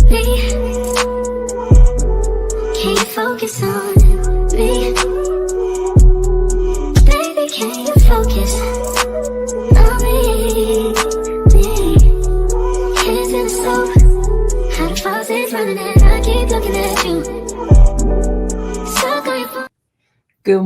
me? Can you focus on me? Baby, can you focus on me? Hands in the soap, how the faucet's running and I keep looking at you. Suck on your phone. Good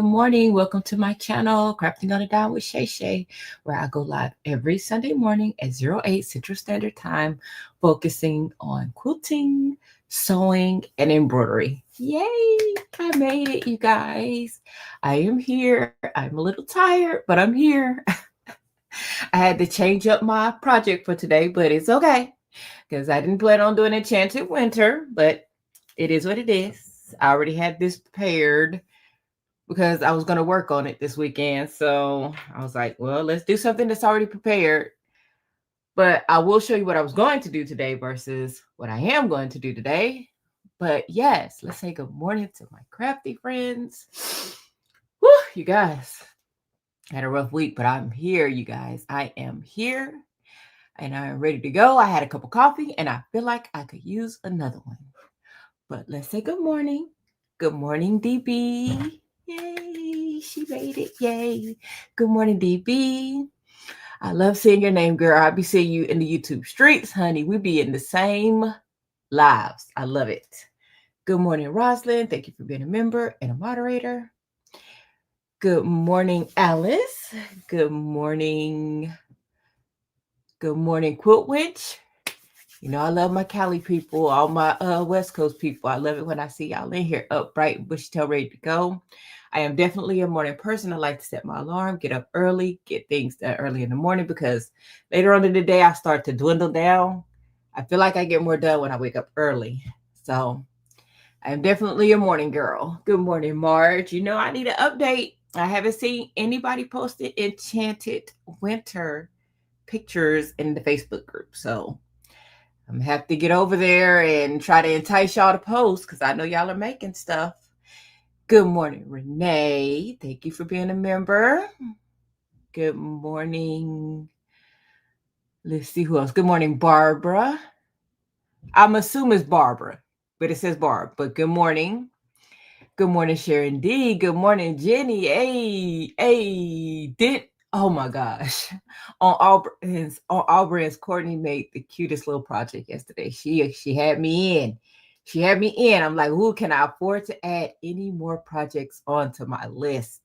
morning. Welcome to my channel, Crafting on a Dime with ShayShay, where I go live every Sunday morning at 08 Central Standard Time, focusing on quilting, sewing, and embroidery. Yay! I made it, you guys. I am here. I'm a little tired, but I'm here. I had to change up my project for today, but it's okay, because I didn't plan on doing Enchanted Winter, but it is what it is. I already had this prepared because I was going to work on it this weekend. So I was like, well, let's do something that's already prepared. But I will show you what I was going to do today versus what I am going to do today. But yes, let's say good morning to my crafty friends. Whew, you guys, I had a rough week, but I'm here, you guys. I am here and I'm ready to go. I had a cup of coffee and I feel like I could use another one. But let's say good morning. Good morning, DB. Yay, she made it. Yay. Good morning, DB. I love seeing your name, girl. I'll be seeing you in the YouTube streets, honey. We be in the same lives. I love it. Good morning, Roslyn. Thank you for being a member and a moderator. Good morning, Alice. Good morning. Good morning, Quilt Witch. You know, I love my Cali people, all my West Coast people. I love it when I see y'all in here upright, bushy tail, ready to go. I am definitely a morning person. I like to set my alarm, get up early, get things done early in the morning because later on in the day, I start to dwindle down. I feel like I get more done when I wake up early. So I am definitely a morning girl. Good morning, Marge. You know, I need an update. I haven't seen anybody posted Enchanted Winter pictures in the Facebook group. So I'm gonna have to get over there and try to entice y'all to post because I know y'all are making stuff. Good morning, Renee. Thank you for being a member. Good morning. Let's see who else. Good morning, Barbara. I'm assuming it's Barbara, but it says Barb. But good morning. Good morning, Sharon D. Good morning, Jenny. Oh my gosh. On all brands, Courtney made the cutest little project yesterday. She had me in. She had me in. I'm like, who can I afford to add any more projects onto my list?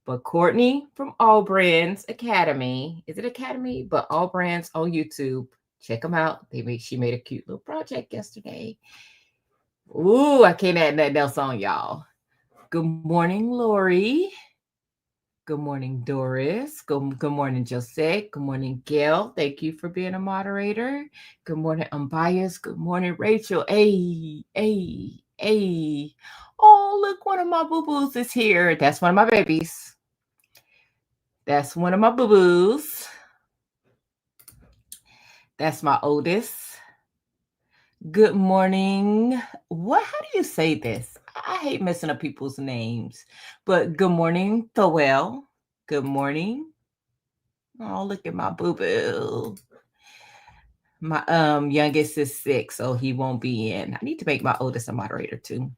But Courtney from All Brands Academy, is it Academy? But All Brands on YouTube. Check them out. She made a cute little project yesterday. Ooh, I can't add nothing else on, y'all. Good morning, Lori. Good morning, Doris. Good morning, Josette. Good morning, Gayle. Thank you for being a moderator. Good morning, Unbiased. Good morning, Rachel. Hey. Oh, look, one of my boo-boos is here. That's one of my babies. That's one of my boo-boos. That's my oldest. Good morning. How do you say this? I hate messing up people's names. But good morning, Thowell. Good morning. Oh, look at my boo-boo. My youngest is 6, so he won't be in. I need to make my oldest a moderator too.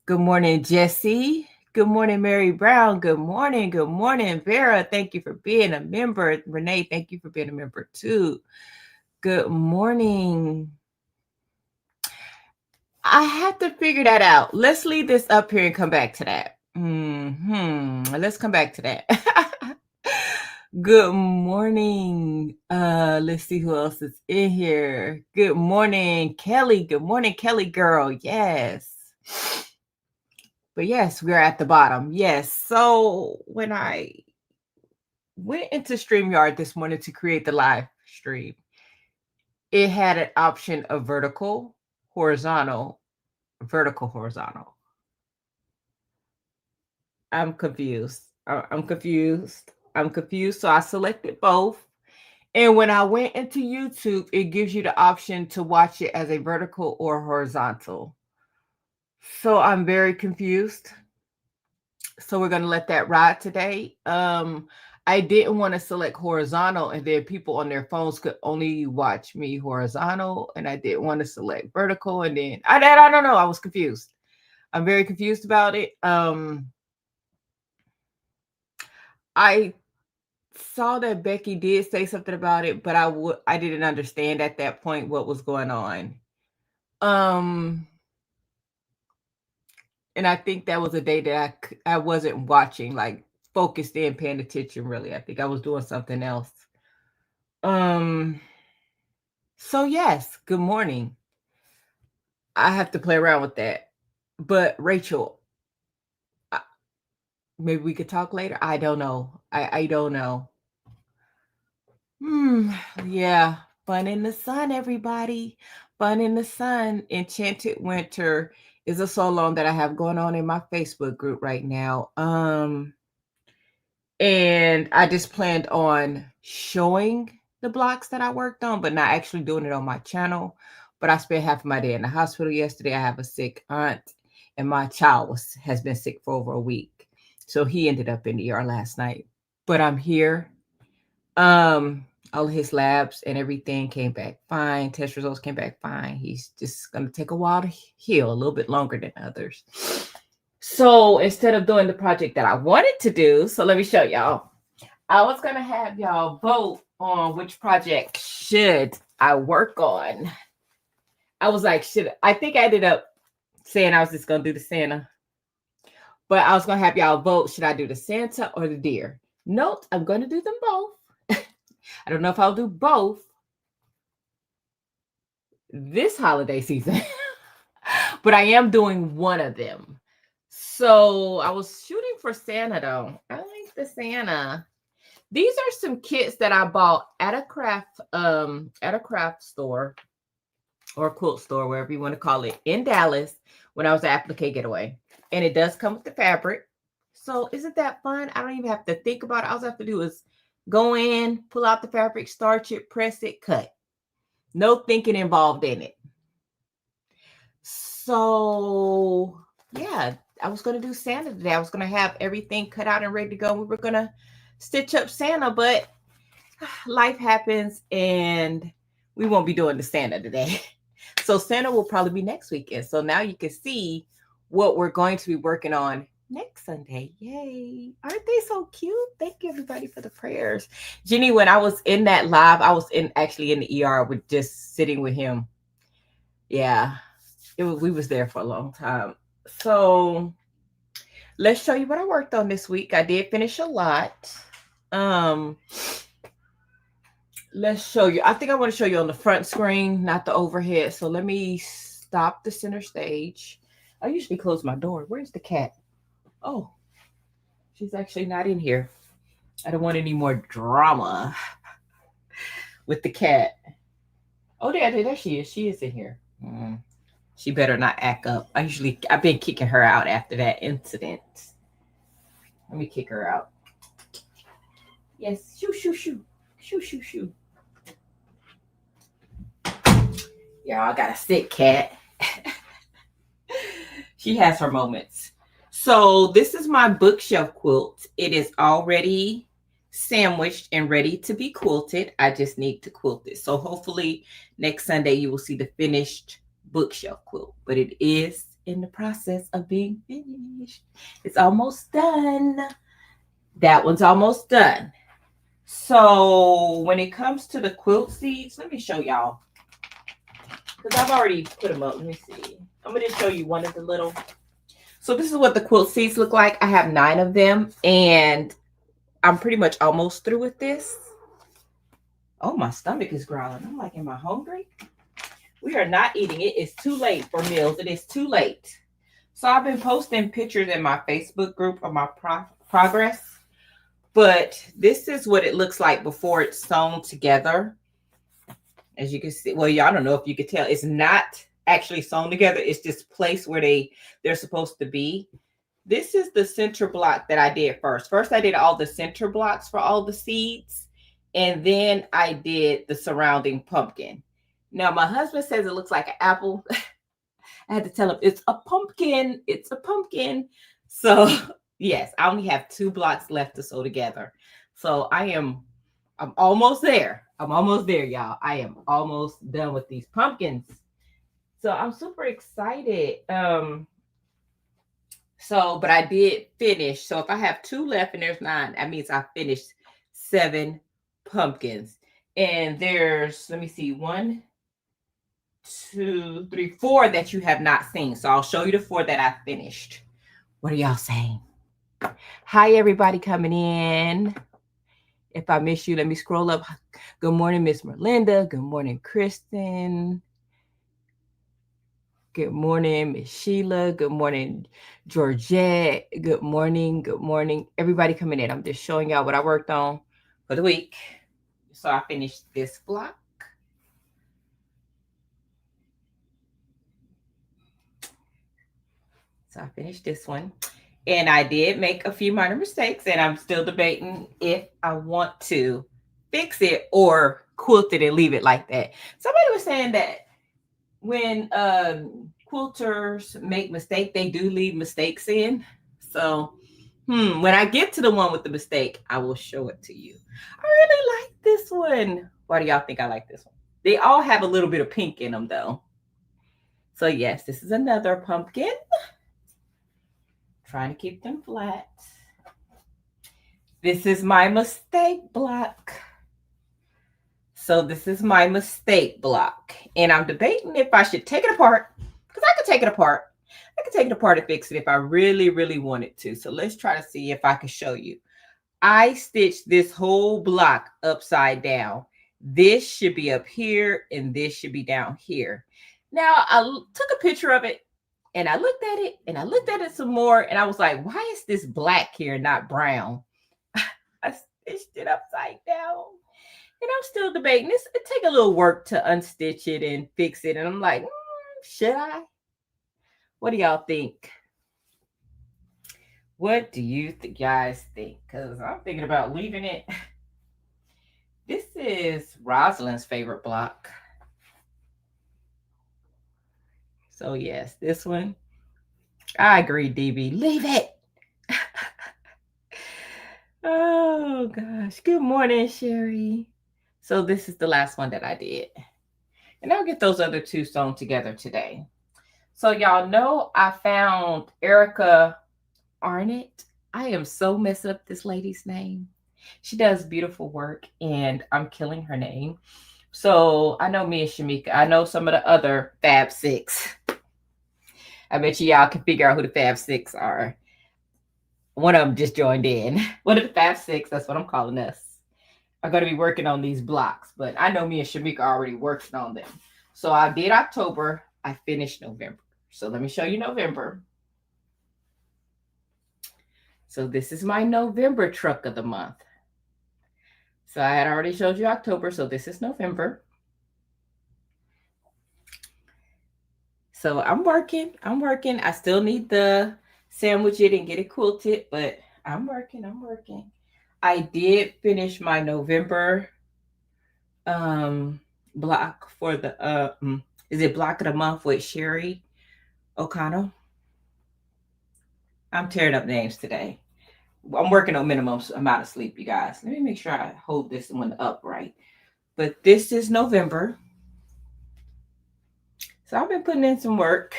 Good morning, Jessie. Good morning, Mary Brown. Good morning, Vera. Thank you for being a member. Renee, thank you for being a member too. Good morning. I have to figure that out. Let's leave this up here and come back to that. Let's come back to that. Good morning. Let's see who else is in here. Good morning, Kelly. Good morning, Kelly girl. Yes. But yes, we're at the bottom. Yes. So when I went into StreamYard this morning to create the live stream, it had an option of vertical, horizontal, vertical, horizontal. I'm confused. So I selected both. And when I went into YouTube, it gives you the option to watch it as a vertical or horizontal. So I'm very confused. So we're going to let that ride today. I didn't want to select horizontal, and then people on their phones could only watch me horizontal, and I didn't want to select vertical, and then I don't know. I was confused. I'm very confused about it. I saw that Becky did say something about it, but I didn't understand at that point what was going on. And I think that was a day that I wasn't watching, like focused in, paying attention really. I think I was doing something else. So yes, good morning. I have to play around with that. But Rachel, maybe we could talk later. I don't know. I don't know. Yeah. Fun in the sun, everybody. Fun in the sun. Enchanted Winter is a solo that I have going on in my Facebook group right now. And I just planned on showing the blocks that I worked on, but not actually doing it on my channel. But I spent half of my day in the hospital yesterday. I have a sick aunt, and my child has been sick for over a week. So he ended up in the ER last night. But I'm here. All of his labs and everything came back fine. Test results came back fine. He's just going to take a while to heal, a little bit longer than others. So instead of doing the project that I wanted to do, so let me show y'all. I was going to have y'all vote on which project should I work on. I was like, I think I ended up saying I was just going to do the Santa. But I was going to have y'all vote, should I do the Santa or the deer? Note, I'm going to do them both. I don't know if I'll do both this holiday season, but I am doing one of them. So I was shooting for Santa though. I like the Santa. These are some kits that I bought at a craft store or quilt store, wherever you want to call it, in Dallas when I was at Applique Getaway. And it does come with the fabric. So isn't that fun? I don't even have to think about it. All I have to do is go in, pull out the fabric, starch it, press it, cut. No thinking involved in it. So yeah, I was going to do Santa today. I was going to have everything cut out and ready to go. We were going to stitch up Santa, but life happens and we won't be doing the Santa today. So Santa will probably be next weekend. So now you can see what we're going to be working on next Sunday. Yay. Aren't they so cute? Thank you everybody for the prayers. Jenny, when I was in that live, I was actually in the ER with just sitting with him. Yeah. We was there for a long time. So let's show you what I worked on this week. I did finish a lot. Let's show you. I think I want to show you on the front screen, not the overhead. So let me stop the center stage. I usually close my door. Where's the cat? Oh, she's actually not in here. I don't want any more drama with the cat. Oh, there she is. She is in here. She better not act up. I've been kicking her out after that incident. Let me kick her out. Yes, shoo, shoo, shoo. Shoo, shoo, shoo. Y'all, I got a sick cat. She has her moments. So this is my bookshelf quilt. It is already sandwiched and ready to be quilted. I just need to quilt it. So hopefully next Sunday you will see the finished bookshelf quilt. But it is in the process of being finished. It's almost done. That one's almost done. So when it comes to the quilt seeds, let me show y'all. Because I've already put them up. Let me see. I'm going to show you one of the little. So this is what the quilt seeds look like. I have 9 of them. And I'm pretty much almost through with this. Oh, my stomach is growling. I'm like, am I hungry? We are not eating it. It's too late for meals. It is too late. So I've been posting pictures in my Facebook group of my progress. But this is what it looks like before it's sewn together. As you can see, well, y'all don't know if you could tell, it's not actually sewn together. It's just placed where they're supposed to be. This is the center block that I did first. First, I did all the center blocks for all the seeds. And then I did the surrounding pumpkin. Now, my husband says it looks like an apple. I had to tell him it's a pumpkin. It's a pumpkin. So, yes, I only have 2 blocks left to sew together. So I'm almost there. I'm almost there, y'all. I am almost done with these pumpkins. So I'm super excited. But I did finish. So if I have 2 left and there's 9, that means I finished 7 pumpkins. And there's, let me see, 1, 2, 3, 4 that you have not seen. So I'll show you the 4 that I finished. What are y'all saying? Hi, everybody coming in. If I miss you, let me scroll up. Good morning, Miss Merlinda. Good morning, Kristen. Good morning, Miss Sheila. Good morning, Georgette. Good morning. Good morning. Everybody coming in. I'm just showing y'all what I worked on for the week. So I finished this block. So I finished this one. And I did make a few minor mistakes, and I'm still debating if I want to fix it or quilt it and leave it like that. Somebody was saying that when quilters make mistakes, they do leave mistakes in. So when I get to the one with the mistake, I will show it to you. I really like this one. Why do y'all think I like this one? They all have a little bit of pink in them, though. So yes, this is another pumpkin. Trying to keep them flat. This is my mistake block. So this is my mistake block. And I'm debating if I should take it apart, because I could take it apart. I could take it apart and fix it if I really, really wanted to. So let's try to see if I can show you. I stitched this whole block upside down. This should be up here and this should be down here. Now I took a picture of it and I looked at it and I looked at it some more and I was like, why is this black here, not brown? I stitched it upside down. And I'm still debating this. It take a little work to unstitch it and fix it. And I'm like, should I? What do y'all think? What do you guys think? Because I'm thinking about leaving it. This is Rosalind's favorite block. So yes, this one. I agree, DB. Leave it. Oh gosh. Good morning, Sherry. So this is the last one that I did. And I'll get those other 2 sewn together today. So y'all know I found Erica Arnett. I am so messing up this lady's name. She does beautiful work and I'm killing her name. So I know me and Shamika. I know some of the other Fab 6. I bet y'all can figure out who the Fab 6 are. One of them just joined in. One of the Fab 6, that's what I'm calling us, are going to be working on these blocks. But I know me and Shamika already working on them. So I did October. I finished November. So let me show you November. So this is my November truck of the month. So I had already showed you October. So this is November. So I'm working. I still need to sandwich it and get it quilted, but I'm working. I did finish my November block for the is it block of the month with Sherry O'Connell. I'm tearing up names today. I'm working on minimum amount of sleep, you guys. Let me make sure I hold this one up right. But this is November. So I've been putting in some work.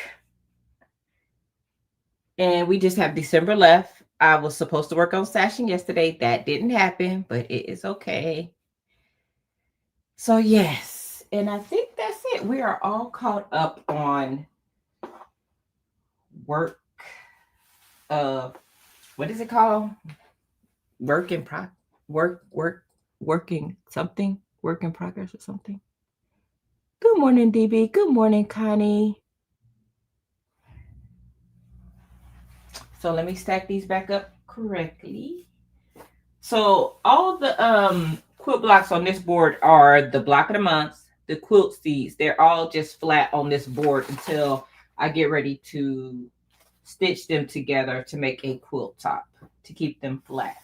And we just have December left. I was supposed to work on sashing yesterday. That didn't happen, but it is okay. So yes, and I think that's it. We are all caught up on work. What is it called? Working progress or something. Good morning, DB. Good morning, Connie. So let me stack these back up correctly. So all the quilt blocks on this board are the block of the month, the quilt seeds. They're all just flat on this board until I get ready to stitch them together to make a quilt top to keep them flat.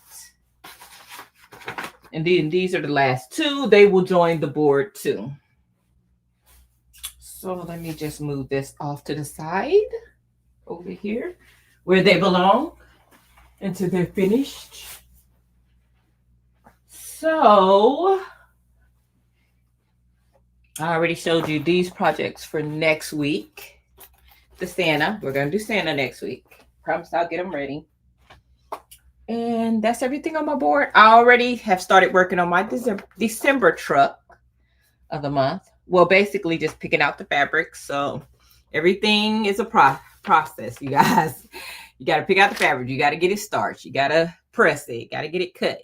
And then these are the last 2. They will join the board too. So let me just move this off to the side over here where they belong until they're finished. So I already showed you these projects for next week. The Santa. We're going to do Santa next week. Promise I'll get them ready. And that's everything on my board. I already have started working on my December truck of the month. Well, basically just picking out the fabrics. So everything is a process, you guys. You got to pick out the fabric. You got to get it starched. You got to press it. You got to get it cut.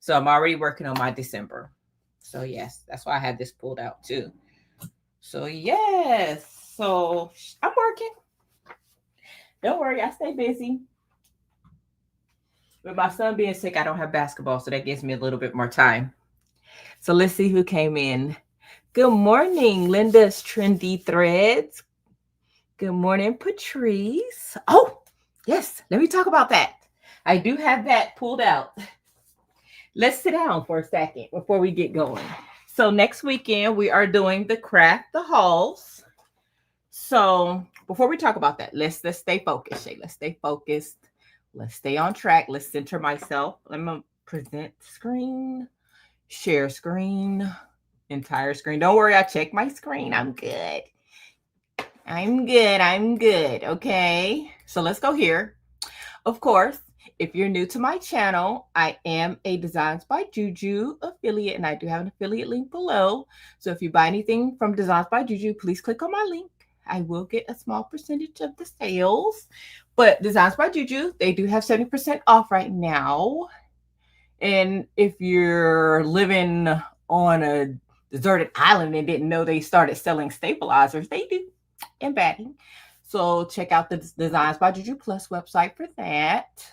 So I'm already working on my December. So yes, that's why I had this pulled out too. So yes, so I'm working. Don't worry, I stay busy. With my son being sick, I don't have basketball, so that gives me a little bit more time. So let's see who came in. Good morning, Linda's Trendy Threads. Good morning, Patrice. Oh, yes, let me talk about that. I do have that pulled out. Let's sit down for a second before we get going. So next weekend, we are doing the craft the halls. So before we talk about that, let's stay focused, Shay. Let's stay focused. Let's stay on track. Let's center myself. Let me present screen, share screen, entire screen. Don't worry, I checked my screen. I'm good. I'm good. Okay. So let's go here. Of course, if you're new to my channel, I am a Designs by JuJu affiliate, and I do have an affiliate link below. So if you buy anything from Designs by JuJu, please click on my link. I will get a small percentage of the sales. But Designs by JuJu, they do have 70% off right now. And if you're living on a deserted island and didn't know they started selling stabilizers, they do, and batting. So check out the Designs by JuJu Plus website for that.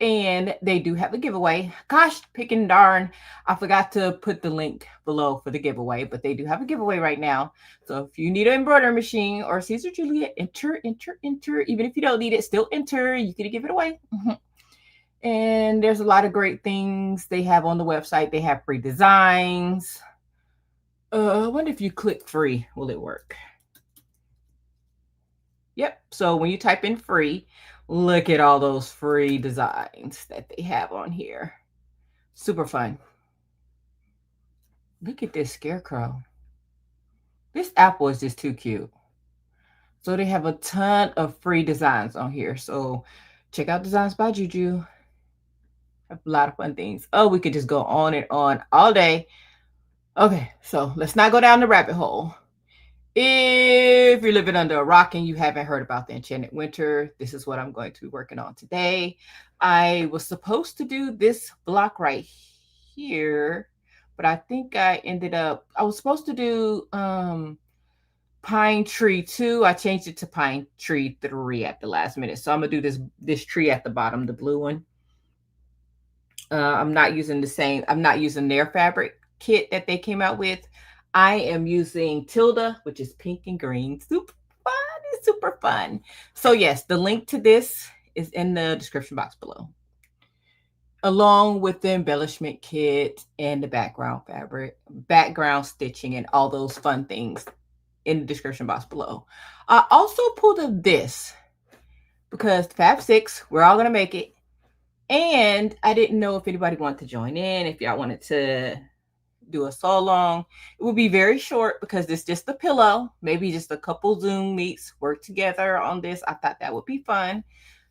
And they do have a giveaway. Gosh, picking darn, I forgot to put the link below for the giveaway, but they do have a giveaway right now. So if you need an embroidery machine or Caesar Juliet, enter. Even if you don't need it, still enter. You can give it away. And there's a lot of great things they have on the website. They have free designs. I wonder if you click free, will it work? Yep. So when you type in free, look at all those free designs that they have on here. Super fun. Look at this scarecrow. This apple is just too cute. So they have a ton of free designs on here. So check out Designs by JuJu. Have a lot of fun things. Oh, we could just go on and on all day. Okay, so let's not go down the rabbit hole. If you're living under a rock and you haven't heard about the Enchanted Winter, this is what I'm going to be working on today. I was supposed to do this block right here, but I think I was supposed to do Pine Tree 2. I changed it to Pine Tree 3 at the last minute. So I'm going to do this tree at the bottom, the blue one. I'm not using their fabric kit that they came out with. I am using Tilda, which is pink and green. Super fun. It's super fun. So yes, the link to this is in the description box below, along with the embellishment kit and the background fabric, background stitching, and all those fun things in the description box below. I also pulled this because Fab 6, we're all going to make it. And I didn't know if anybody wanted to join in, if y'all wanted to do a so long. It will be very short because it's just a pillow, maybe just a couple Zoom meets, work together on this. I thought that would be fun.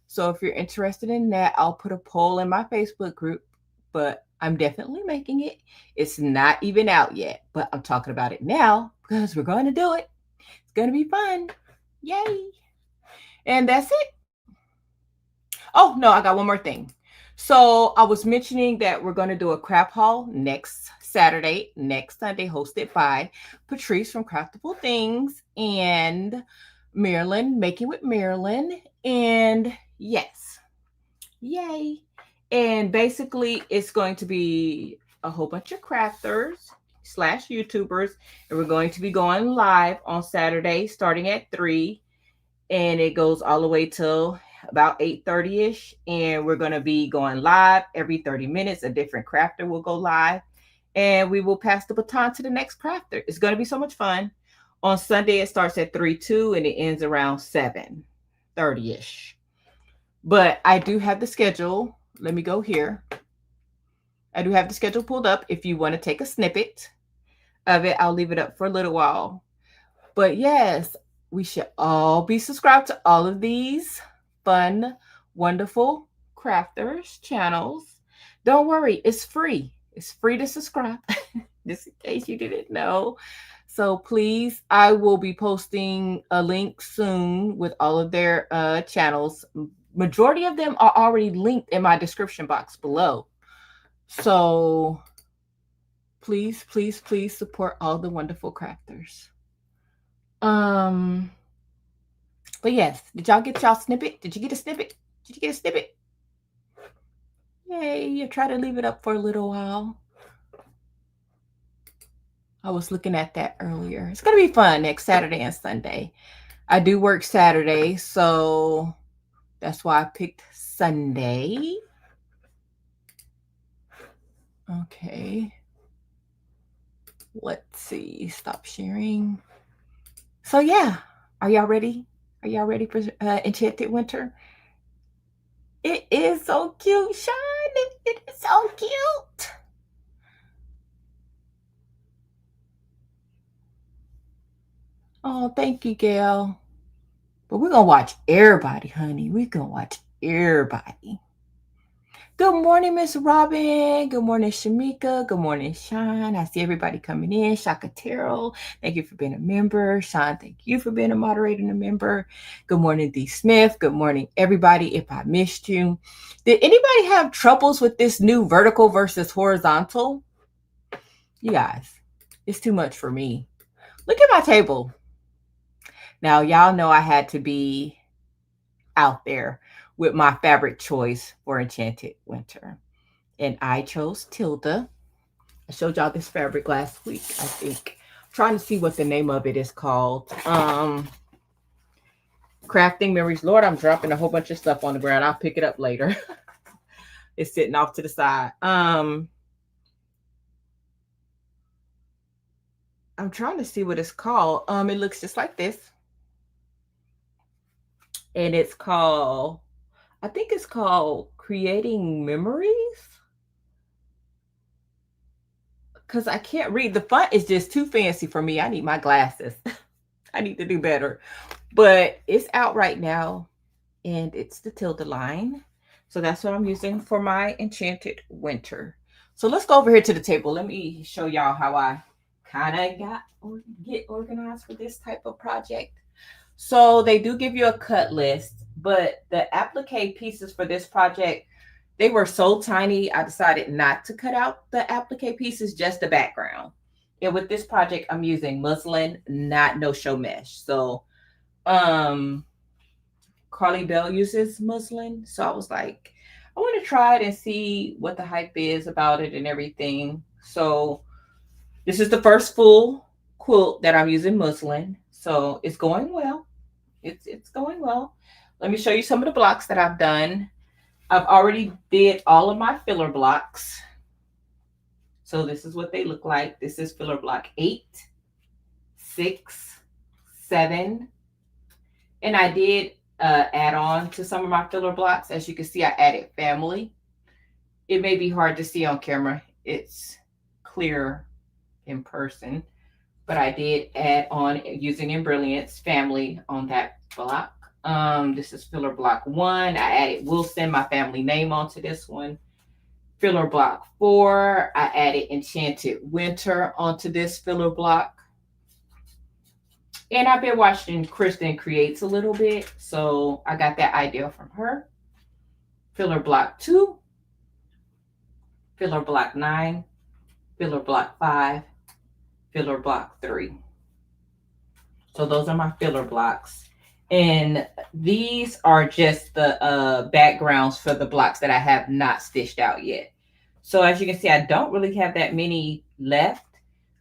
So if you're interested in that, I'll put a poll in my Facebook group, but I'm definitely making it. It's not even out yet, but I'm talking about it now because we're going to do it. It's going to be fun. Yay. And that's it. Oh, no, I got one more thing. So I was mentioning that we're going to do a craft haul next Saturday, next Sunday, hosted by Patrice from Craftable Things and Marilyn, Making with Marilyn. And yes, yay. And basically it's going to be a whole bunch of crafters / YouTubers. And we're going to be going live on Saturday starting at 3. And it goes all the way till about 8:30ish, and we're going to be going live every 30 minutes. A different crafter will go live, and we will pass the baton to the next crafter. It's going to be so much fun. On Sunday, it starts at 3/2, and it ends around 7:30ish. But I do have the schedule. Let me go here. I do have the schedule pulled up. If you want to take a snippet of it, I'll leave it up for a little while. But yes, we should all be subscribed to all of these fun, wonderful crafters channels. Don't worry, it's free. It's free to subscribe, just in case you didn't know. So please, I will be posting a link soon with all of their channels. Majority of them are already linked in my description box below. So please, please, please support all the wonderful crafters. But yes, did y'all get y'all snippet? Did you get a snippet? Did you get a snippet? Yay, I try to leave it up for a little while. I was looking at that earlier. It's going to be fun next Saturday and Sunday. I do work Saturday, so that's why I picked Sunday. Okay. Let's see. Stop sharing. So yeah, are y'all ready? Are y'all ready for Enchanted Winter? It is so cute, Shon. It is so cute. Oh, thank you, Gayle. But we're going to watch everybody, honey. We're going to watch everybody. Good morning, Miss Robin. Good morning, Shamika. Good morning, Shon. I see everybody coming in. Shaka Terrell, thank you for being a member. Shon, thank you for being a moderator and a member. Good morning, D. Smith. Good morning, everybody. If I missed you, did anybody have troubles with this new vertical versus horizontal? You guys, it's too much for me. Look at my table. Now, y'all know I had to be out there with my fabric choice for Enchanted Winter. And I chose Tilda. I showed y'all this fabric last week, I think. I'm trying to see what the name of it is called. Crafting Memories. Lord, I'm dropping a whole bunch of stuff on the ground. I'll pick it up later. It's sitting off to the side. I'm trying to see what it's called. It looks just like this. And it's called, I think it's called Creating Memories. Because I can't read. The font is just too fancy for me. I need my glasses. I need to do better. But it's out right now. And it's the Tilda line. So that's what I'm using for my Enchanted Winter. So let's go over here to the table. Let me show y'all how I kind of get organized for this type of project. So they do give you a cut list, but the applique pieces for this project, they were so tiny, I decided not to cut out the applique pieces, just the background. And with this project, I'm using muslin, not no-show mesh. So Carly Bell uses muslin. So I was like, I want to try it and see what the hype is about it and everything. So this is the first full quilt that I'm using muslin. So it's going well. It's going well. Let me show you some of the blocks that I've done. I've already did all of my filler blocks. So this is what they look like. This is filler block 8, 6, 7. And I did add on to some of my filler blocks. As you can see, I added family. It may be hard to see on camera. It's clear in person. But I did add on using Embellishment family on that block. This is filler block 1. I added Wilson, my family name, onto this one. Filler block 4. I added Enchanted Winter onto this filler block. And I've been watching Kristen Creates a little bit, so I got that idea from her. Filler block 2. Filler block 9. Filler block 5. Filler block 3. So those are my filler blocks. And these are just the backgrounds for the blocks that I have not stitched out yet. So as you can see, I don't really have that many left.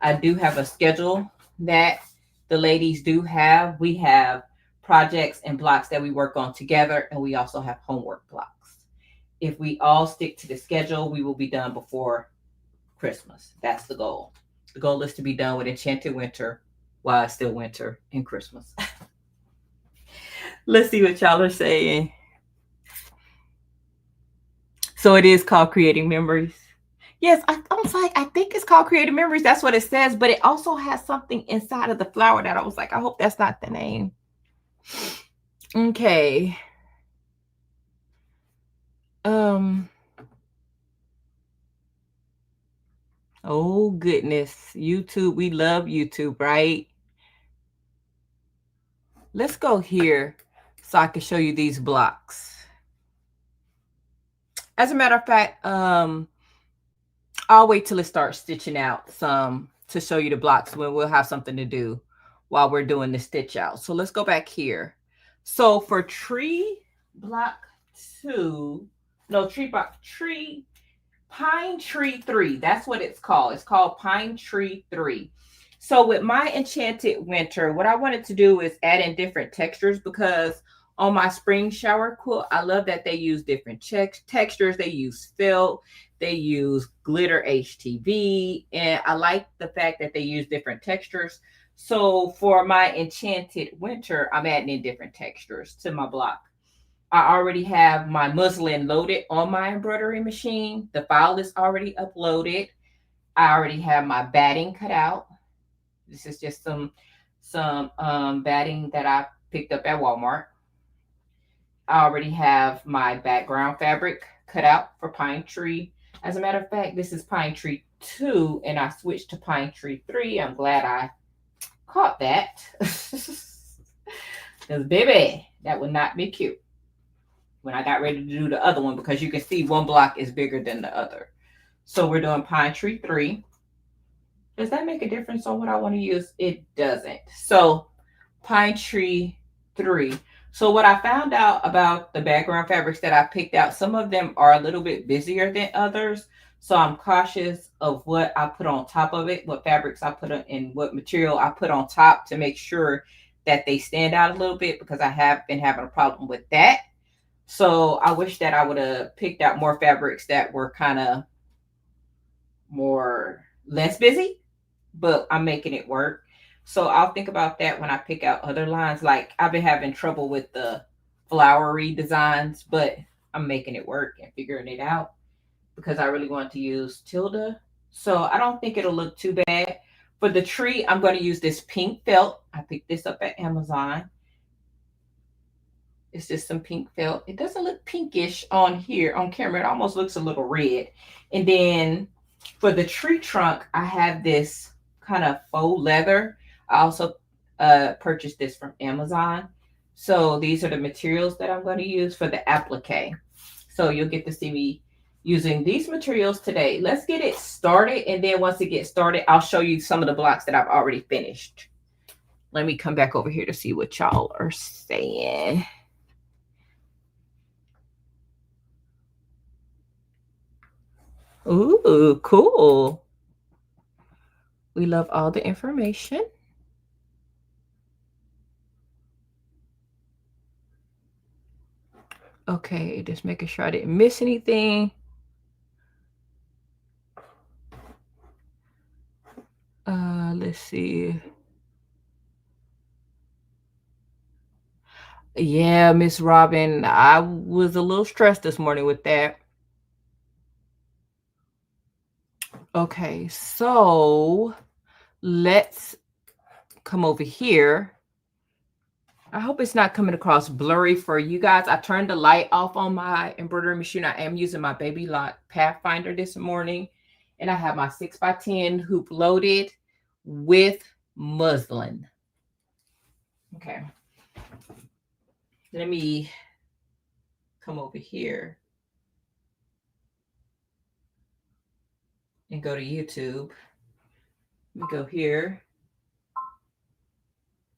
I do have a schedule that the ladies do have. We have projects and blocks that we work on together, and we also have homework blocks. If we all stick to the schedule, we will be done before Christmas. That's the goal. The goal is to be done with Enchanted Winter while it's still winter and Christmas. Let's see what y'all are saying. So it is called Creating Memories. Yes, I was like, I think it's called Creative Memories. That's what it says, but it also has something inside of the flower that I was like, I hope that's not the name. Okay. Oh goodness. YouTube. We love YouTube, right? Let's go here so I can show you these blocks. As a matter of fact, I'll wait till it starts stitching out some to show you the blocks when we'll have something to do while we're doing the stitch out. So let's go back here. So for tree block 2, no, Pine Tree 3. That's what it's called. It's called Pine Tree 3. So with my Enchanted Winter, what I wanted to do is add in different textures because on my spring shower quilt, I love that they use different textures. They use felt, they use glitter HTV, and I like the fact that they use different textures. So for my Enchanted Winter, I'm adding in different textures to my block. I already have my muslin loaded on my embroidery machine. The file is already uploaded. I already have my batting cut out. This is just some batting that I picked up at Walmart. I already have my background fabric cut out for Pine Tree. As a matter of fact, this is Pine Tree 2, and I switched to Pine Tree 3. I'm glad I caught that. Because, baby, that would not be cute when I got ready to do the other one, because you can see one block is bigger than the other. So we're doing Pine Tree 3. Does that make a difference on what I want to use? It doesn't. So Pine Tree 3. So what I found out about the background fabrics that I picked out, some of them are a little bit busier than others. So I'm cautious of what I put on top of it, what fabrics I put on, and what material I put on top to make sure that they stand out a little bit, because I have been having a problem with that. So I wish that I would have picked out more fabrics that were kind of less busy, but I'm making it work. So I'll think about that when I pick out other lines. Like, I've been having trouble with the flowery designs, but I'm making it work and figuring it out because I really want to use Tilda. So I don't think it'll look too bad. For the tree, I'm going to use this pink felt. I picked this up at Amazon. It's just some pink felt. It doesn't look pinkish on here on camera. It almost looks a little red. And then for the tree trunk, I have this kind of faux leather. I also purchased this from Amazon. So these are the materials that I'm going to use for the applique. So you'll get to see me using these materials today. Let's get it started. And then once it gets started, I'll show you some of the blocks that I've already finished. Let me come back over here to see what y'all are saying. Ooh, cool. We love all the information. Okay, just making sure I didn't miss anything. Let's see. Yeah, Miss Robin, I was a little stressed this morning with that. Okay, so let's come over here. I hope it's not coming across blurry for you guys. I turned the light off on my embroidery machine. I am using my Baby Lock Pathfinder this morning, and I have my 6x10 hoop loaded with muslin. Okay. Let me come over here and go to YouTube. Let me go here.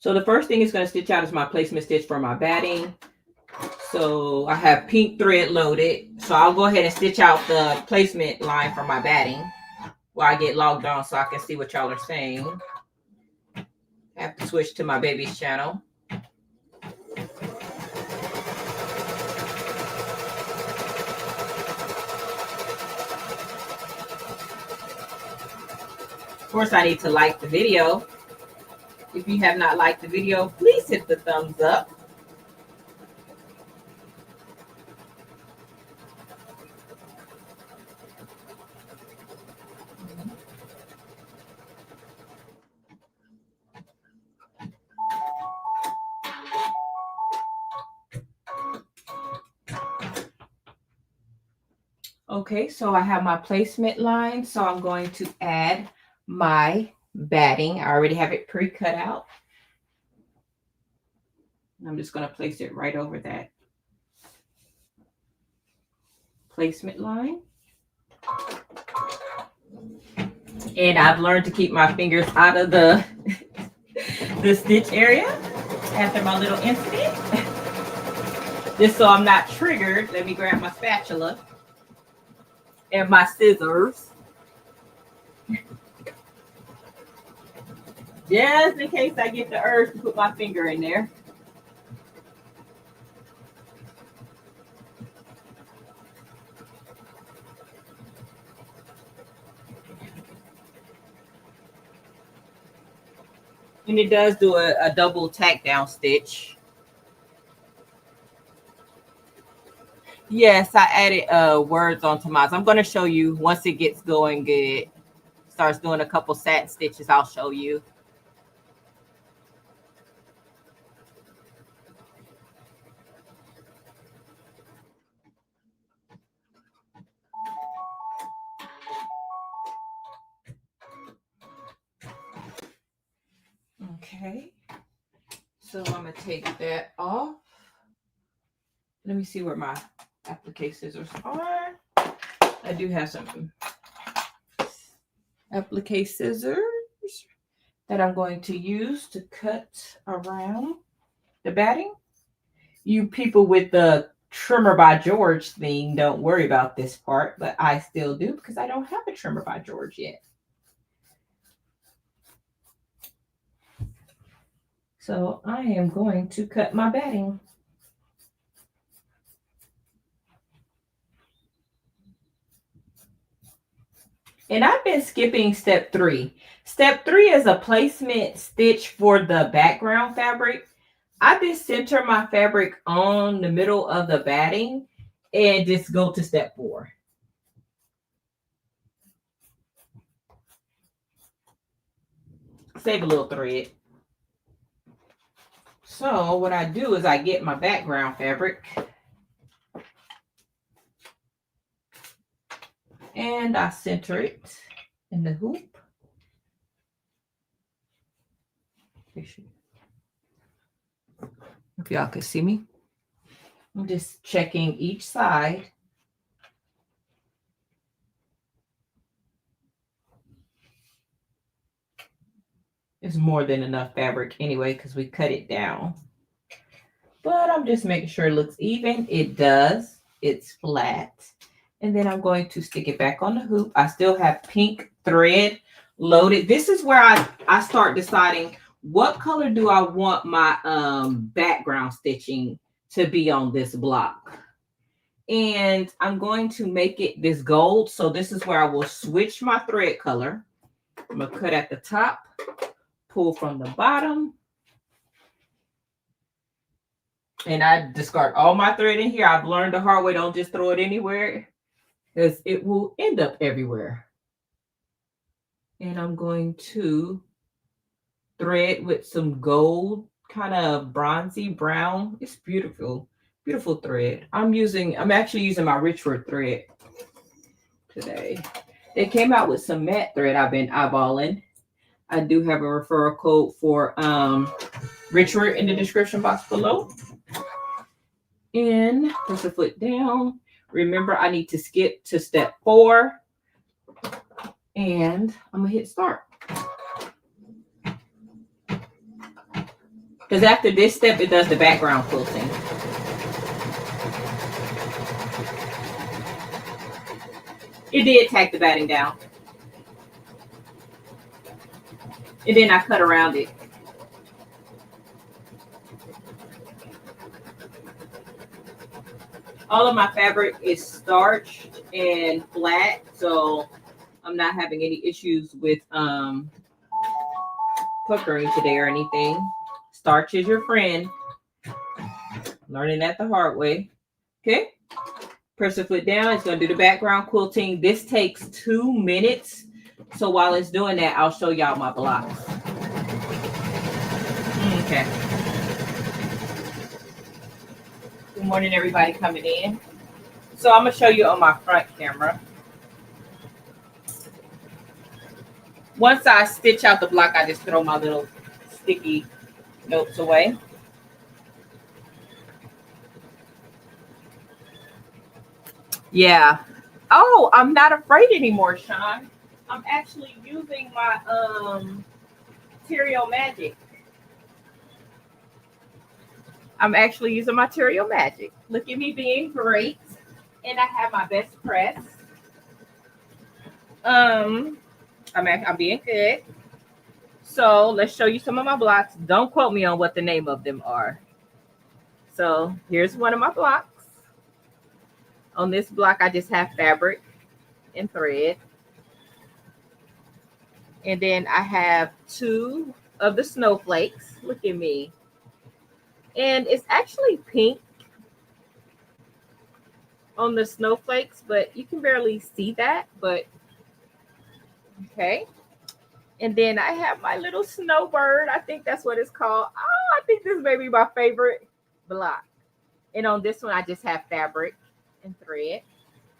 So the first thing it's going to stitch out is my placement stitch for my batting. So I have pink thread loaded. So I'll go ahead and stitch out the placement line for my batting while I get logged on so I can see what y'all are saying. I have to switch to my baby's channel. Of course, I need to like the video. If you have not liked the video, please hit the thumbs up. Okay, so I have my placement line. So I'm going to add my batting. I already have it pre-cut out. I'm just going to place it right over that placement line. And I've learned to keep my fingers out of the stitch area after my little incident. Just so I'm not triggered, let me grab my spatula and my scissors. Just in case I get the urge to put my finger in there. And it does do a double tack down stitch. Yes, I added words onto mine. I'm going to show you once it gets going good. Starts doing a couple satin stitches, I'll show you. Okay, so I'm going to take that off. Let me see where my applique scissors are. I do have some applique scissors that I'm going to use to cut around the batting. You people with the trimmer by George thing don't worry about this part, but I still do because I don't have a trimmer by George yet. So I am going to cut my batting. And I've been skipping step 3. Step 3 is a placement stitch for the background fabric. I just center my fabric on the middle of the batting and just go to step 4. Save a little thread. So what I do is I get my background fabric and I center it in the hoop. If y'all can see me, I'm just checking each side. It's more than enough fabric anyway because we cut it down. But I'm just making sure it looks even. It does. It's flat. And then I'm going to stick it back on the hoop. I still have pink thread loaded. This is where I start deciding what color do I want my background stitching to be on this block. And I'm going to make it this gold. So this is where I will switch my thread color. I'm going to cut at the top. Pull from the bottom, and I discard all my thread in here. I've learned the hard way, don't just throw it anywhere because it will end up everywhere. And I'm going to thread with some gold, kind of bronzy brown. It's beautiful, beautiful thread. I'm actually using my Richword thread today. They came out with some matte thread I've been eyeballing. I do have a referral code for Richword in the description box below. And push the foot down. Remember, I need to skip to step 4. And I'm going to hit start. Because after this step, it does the background quilting. It did tack the batting down. And then I cut around it. All of my fabric is starched and flat, so I'm not having any issues with puckering today or anything. Starch is your friend. Learning that the hard way. Okay. Press the foot down. It's going to do the background quilting. This takes 2 minutes. So while it's doing that, I'll show y'all my blocks. Okay. Good morning, everybody coming in. So I'm gonna show you on my front camera. Once I stitch out the block, I just throw my little sticky notes away. Yeah. Oh, I'm not afraid anymore, Shon. I'm actually using my Material Magic. I'm actually using my Material Magic. Look at me being great. And I have my best press. I'm being good. So let's show you some of my blocks. Don't quote me on what the name of them are. So here's one of my blocks. On this block, I just have fabric and thread. And then I have 2 of the snowflakes. Look at me. And it's actually pink on the snowflakes, but you can barely see that, but okay. And then I have my little snowbird. I think that's what it's called. Oh, I think this may be my favorite block. And on this one, I just have fabric and thread.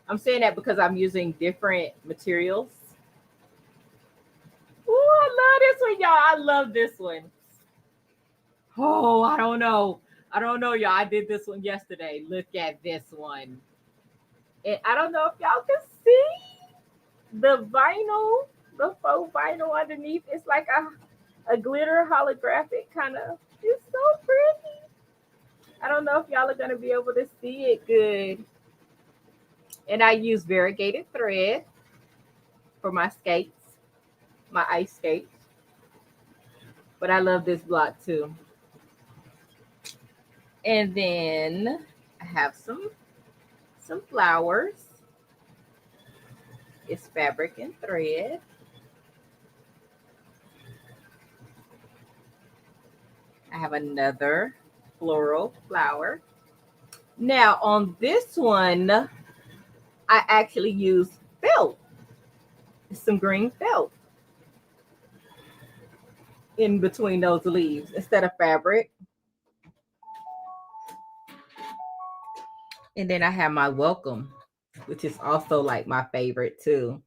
I'm saying that because I'm using different materials. Oh, I love this one, y'all. I love this one. Oh, I don't know. I don't know, y'all. I did this one yesterday. Look at this one. And I don't know if y'all can see the vinyl, the faux vinyl underneath. It's like a glitter holographic kind of. It's so pretty. I don't know if y'all are going to be able to see it good. And I use variegated thread for my skates, my ice skates. But I love this block too. And then I have some flowers. It's fabric and thread. I have another floral flower. Now on this one, I actually use felt, some green felt in between those leaves instead of fabric. And then I have my welcome, which is also like my favorite too.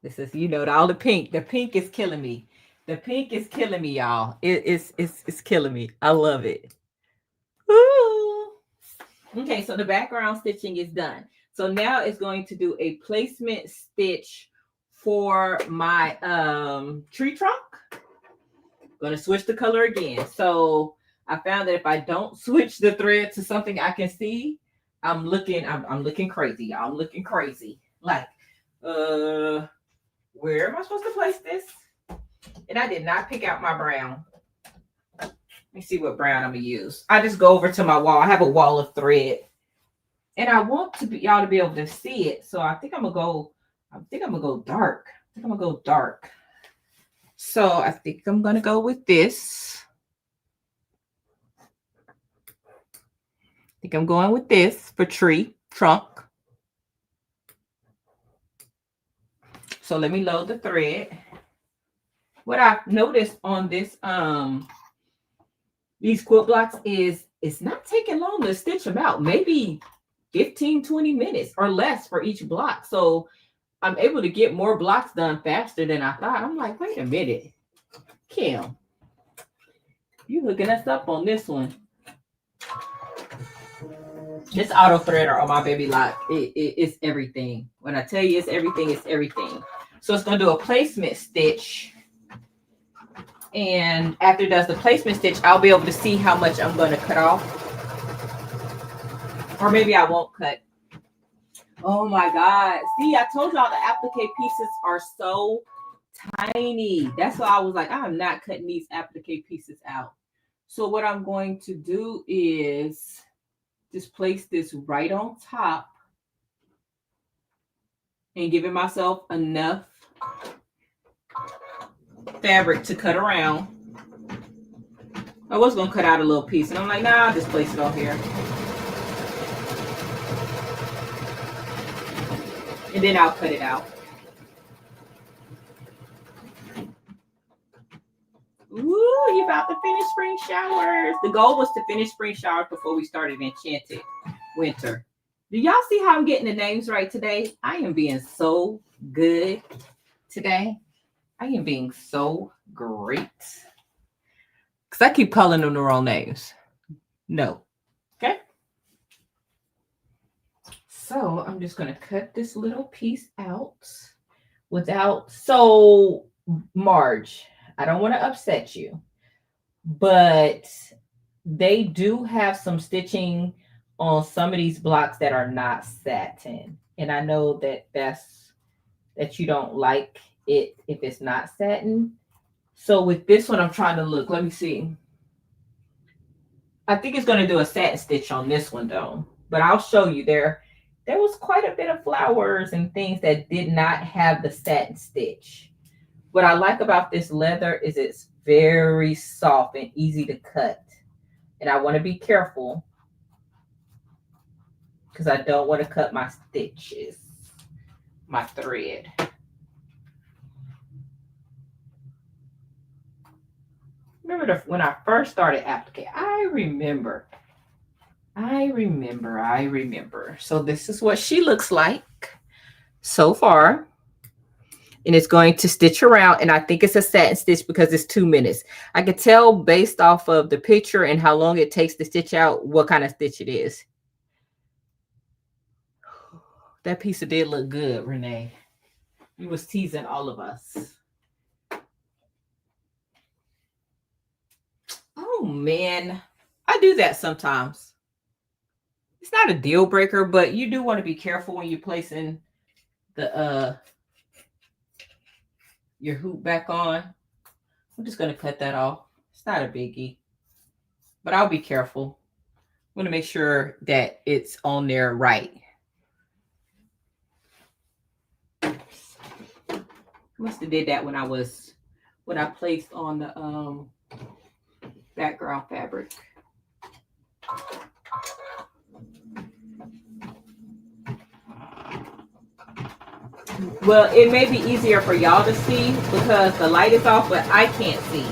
This is, you know, all the pink. The pink is killing me. The pink is killing me, y'all. It's killing me. I love it. Ooh. Okay, so the background stitching is done. So now it's going to do a placement stitch for my tree trunk. I'm going to switch the color again. So I found that if I don't switch the thread to something I can see, I'm looking crazy, y'all. I'm looking crazy. Like, where am I supposed to place this? And I did not pick out my brown. Let me see what brown I'm gonna use. I just go over to my wall. I have a wall of thread, and I want y'all to be able to see it. So I think I'm gonna go dark. So I think I'm gonna go with this. I think I'm going with this for tree trunk. So let me load the thread. What I've noticed on this these quilt blocks is it's not taking long to stitch them out. Maybe 15-20 minutes or less for each block. So I'm able to get more blocks done faster than I thought. I'm like, wait a minute, Kim, you hooking us up on this one. This auto threader on my baby lock, it's everything. When I tell you it's everything, it's everything. So it's going to do a placement stitch. And after it does the placement stitch, I'll be able to see how much I'm going to cut off. Or maybe I won't cut. Oh my God. See, I told y'all the applique pieces are so tiny. That's why I was like, I'm not cutting these applique pieces out. So what I'm going to do is just place this right on top and giving myself enough fabric to cut around. I was going to cut out a little piece, and I'm like, nah, I'll just place it on here. And then I'll cut it out. Ooh, you about to finish spring showers. The goal was to finish spring showers before we started Enchanted Winter. Do y'all see how I'm getting the names right today? I am being so good today. I am being so great. Because I keep calling them the wrong names. No. Okay. So I'm just going to cut this little piece out without. So, Marge, I don't want to upset you, but they do have some stitching on some of these blocks that are not satin. And I know that you don't like it if it's not satin. So with this one, I'm trying to look. Let me see. I think it's going to do a satin stitch on this one though. But I'll show you there was quite a bit of flowers and things that did not have the satin stitch. What I like about this leather is it's very soft and easy to cut. And I want to be careful because I don't want to cut my stitches, my thread. Remember when I first started applicating, I remember. So this is what she looks like so far. And it's going to stitch around. And I think it's a satin stitch because it's 2 minutes. I can tell based off of the picture and how long it takes to stitch out what kind of stitch it is. That piece did look good, Renee. You was teasing all of us. Oh, man. I do that sometimes. It's not a deal breaker, but you do want to be careful when you're placing the your hoop back on. I'm just going to cut that off. It's not a biggie, but I'll be careful. I'm going to make sure that it's on there right. Must have did that when I placed on the background fabric. Well, it may be easier for y'all to see because the light is off, but I can't see.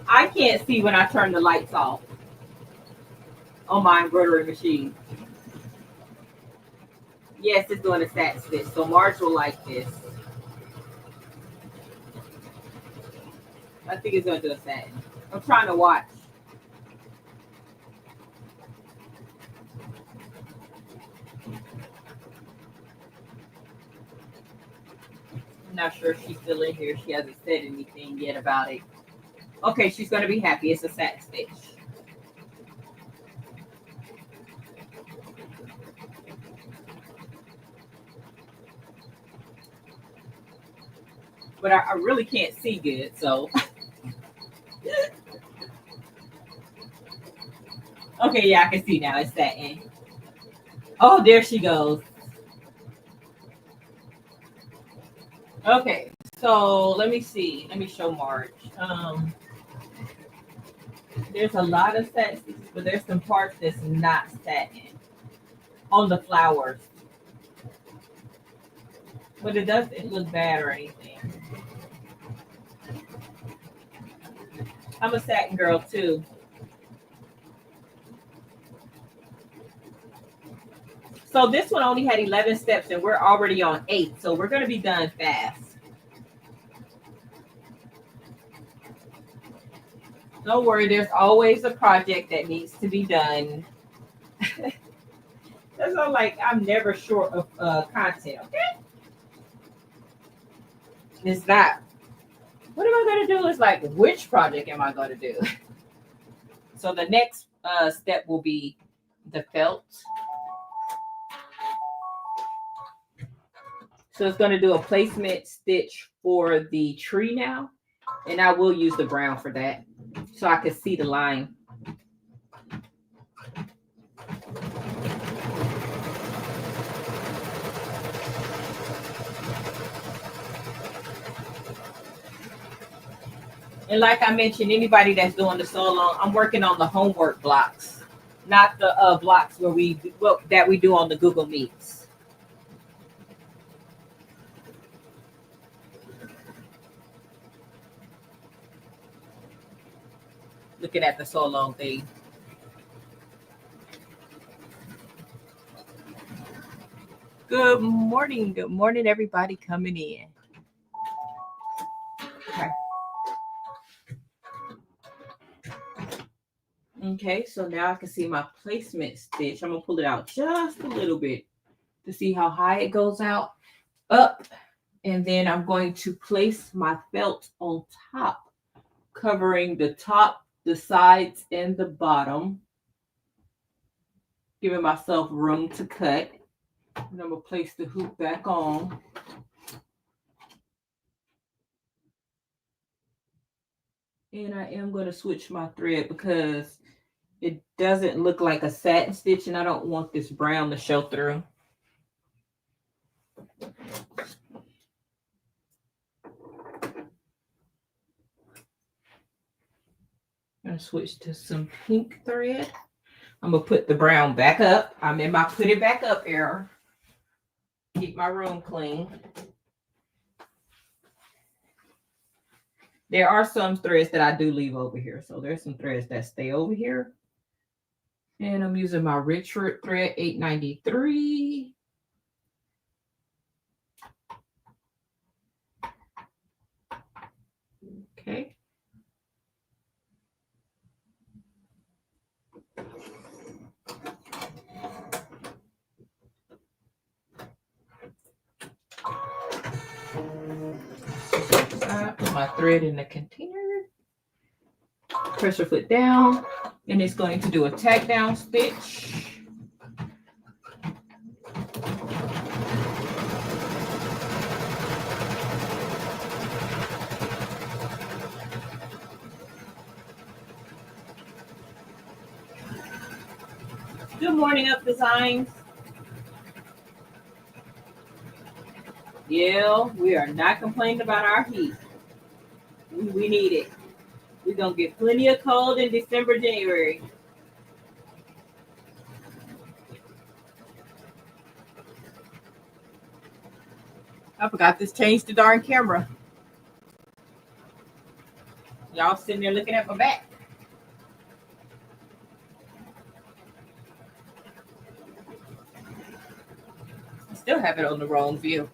I can't see when I turn the lights off on my embroidery machine. Yes, it's doing a satin stitch, so Marge will like this. I think it's going to do a satin. I'm trying to watch. I'm not sure if she's still in here. She hasn't said anything yet about it. Okay, she's going to be happy. It's a satin stitch. But I really can't see good, so. Okay, yeah, I can see now. It's satin. Oh, there she goes. Okay, so let me see. Let me show Marge. There's a lot of satin stitches, but there's some parts that's not satin on the flowers. But it doesn't look bad or anything. I'm a satin girl too. So this one only had 11 steps and we're already on 8. So we're going to be done fast. Don't worry, there's always a project that needs to be done. That's all, like, I'm never short of content, okay? It's not. What am I going to do? It's like, which project am I going to do? So the next step will be the felt. So it's going to do a placement stitch for the tree now. And I will use the brown for that so I can see the line. And like I mentioned, anybody that's doing the sew along, I'm working on the homework blocks, not the blocks where that we do on the Google Meets. looking at the so long thing. Good morning, everybody coming in. Okay, so now I can see my placement stitch. I'm gonna pull it out just a little bit to see how high it goes out, up, and then I'm going to place my felt on top, covering the top, the sides, and the bottom, giving myself room to cut. And I'm gonna place the hoop back on. And I am going to switch my thread because it doesn't look like a satin stitch and I don't want this brown to show through. I'm going to switch to some pink thread. I'm going to put the brown back up. I'm in my put it back up era. Keep my room clean. There are some threads that I do leave over here. So there's some threads that stay over here. And I'm using my Richword thread 893. Okay. Put my thread in the container. Pressure foot down, and it's going to do a tack down stitch. Good morning, Up Designs. Yeah, we are not complaining about our heat. We need it. We're going to get plenty of cold in December, January. I forgot to change the darn camera. Y'all sitting there looking at my back. I still have it on the wrong view.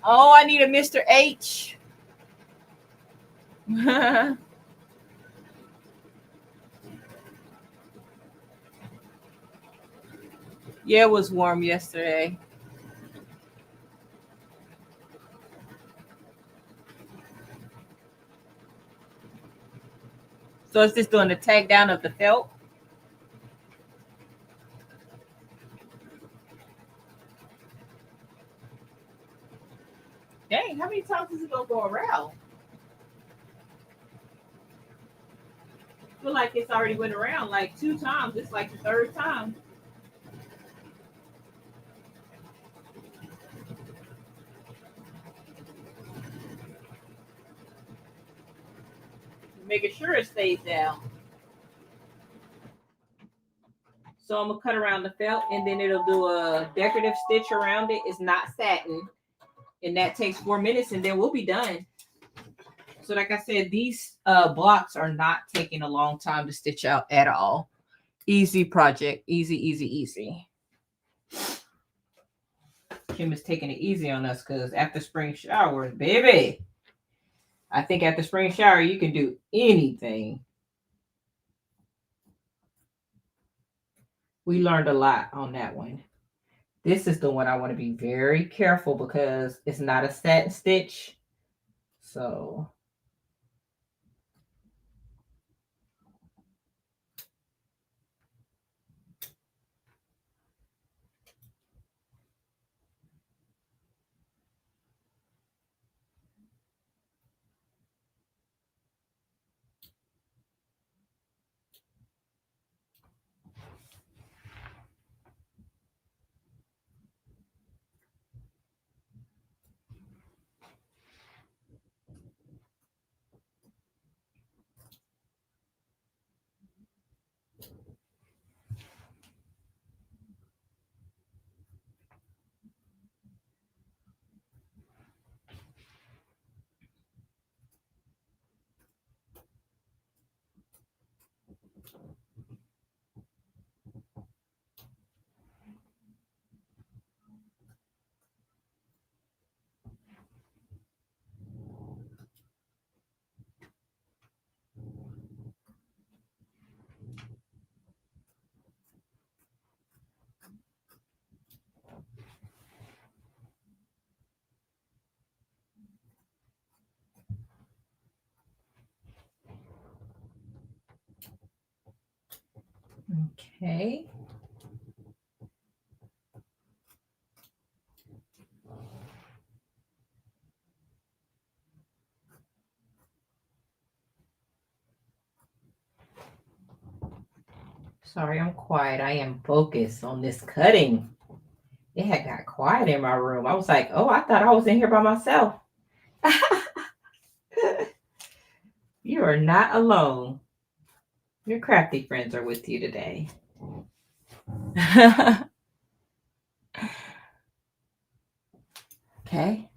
Oh, I need a Mr. H. Yeah, it was warm yesterday. So it's just doing the tag down of the felt. Dang, how many times is it gonna go around? I feel like it's already went around like 2 times. It's like the 3rd time. Making sure it stays down. So I'm gonna cut around the felt and then it'll do a decorative stitch around it. It's not satin. And that takes 4 minutes and then we'll be done. So like I said, these blocks are not taking a long time to stitch out at all. Easy project. Easy, easy, easy. Kim is taking it easy on us because after spring showers, baby, I think after spring shower, you can do anything. We learned a lot on that one. This is the one I want to be very careful because it's not a satin stitch. So Okay. Sorry, I'm quiet. I am focused on this cutting. It had got quiet in my room. I was like, oh, I thought I was in here by myself. You are not alone. Your crafty friends are with you today. Okay.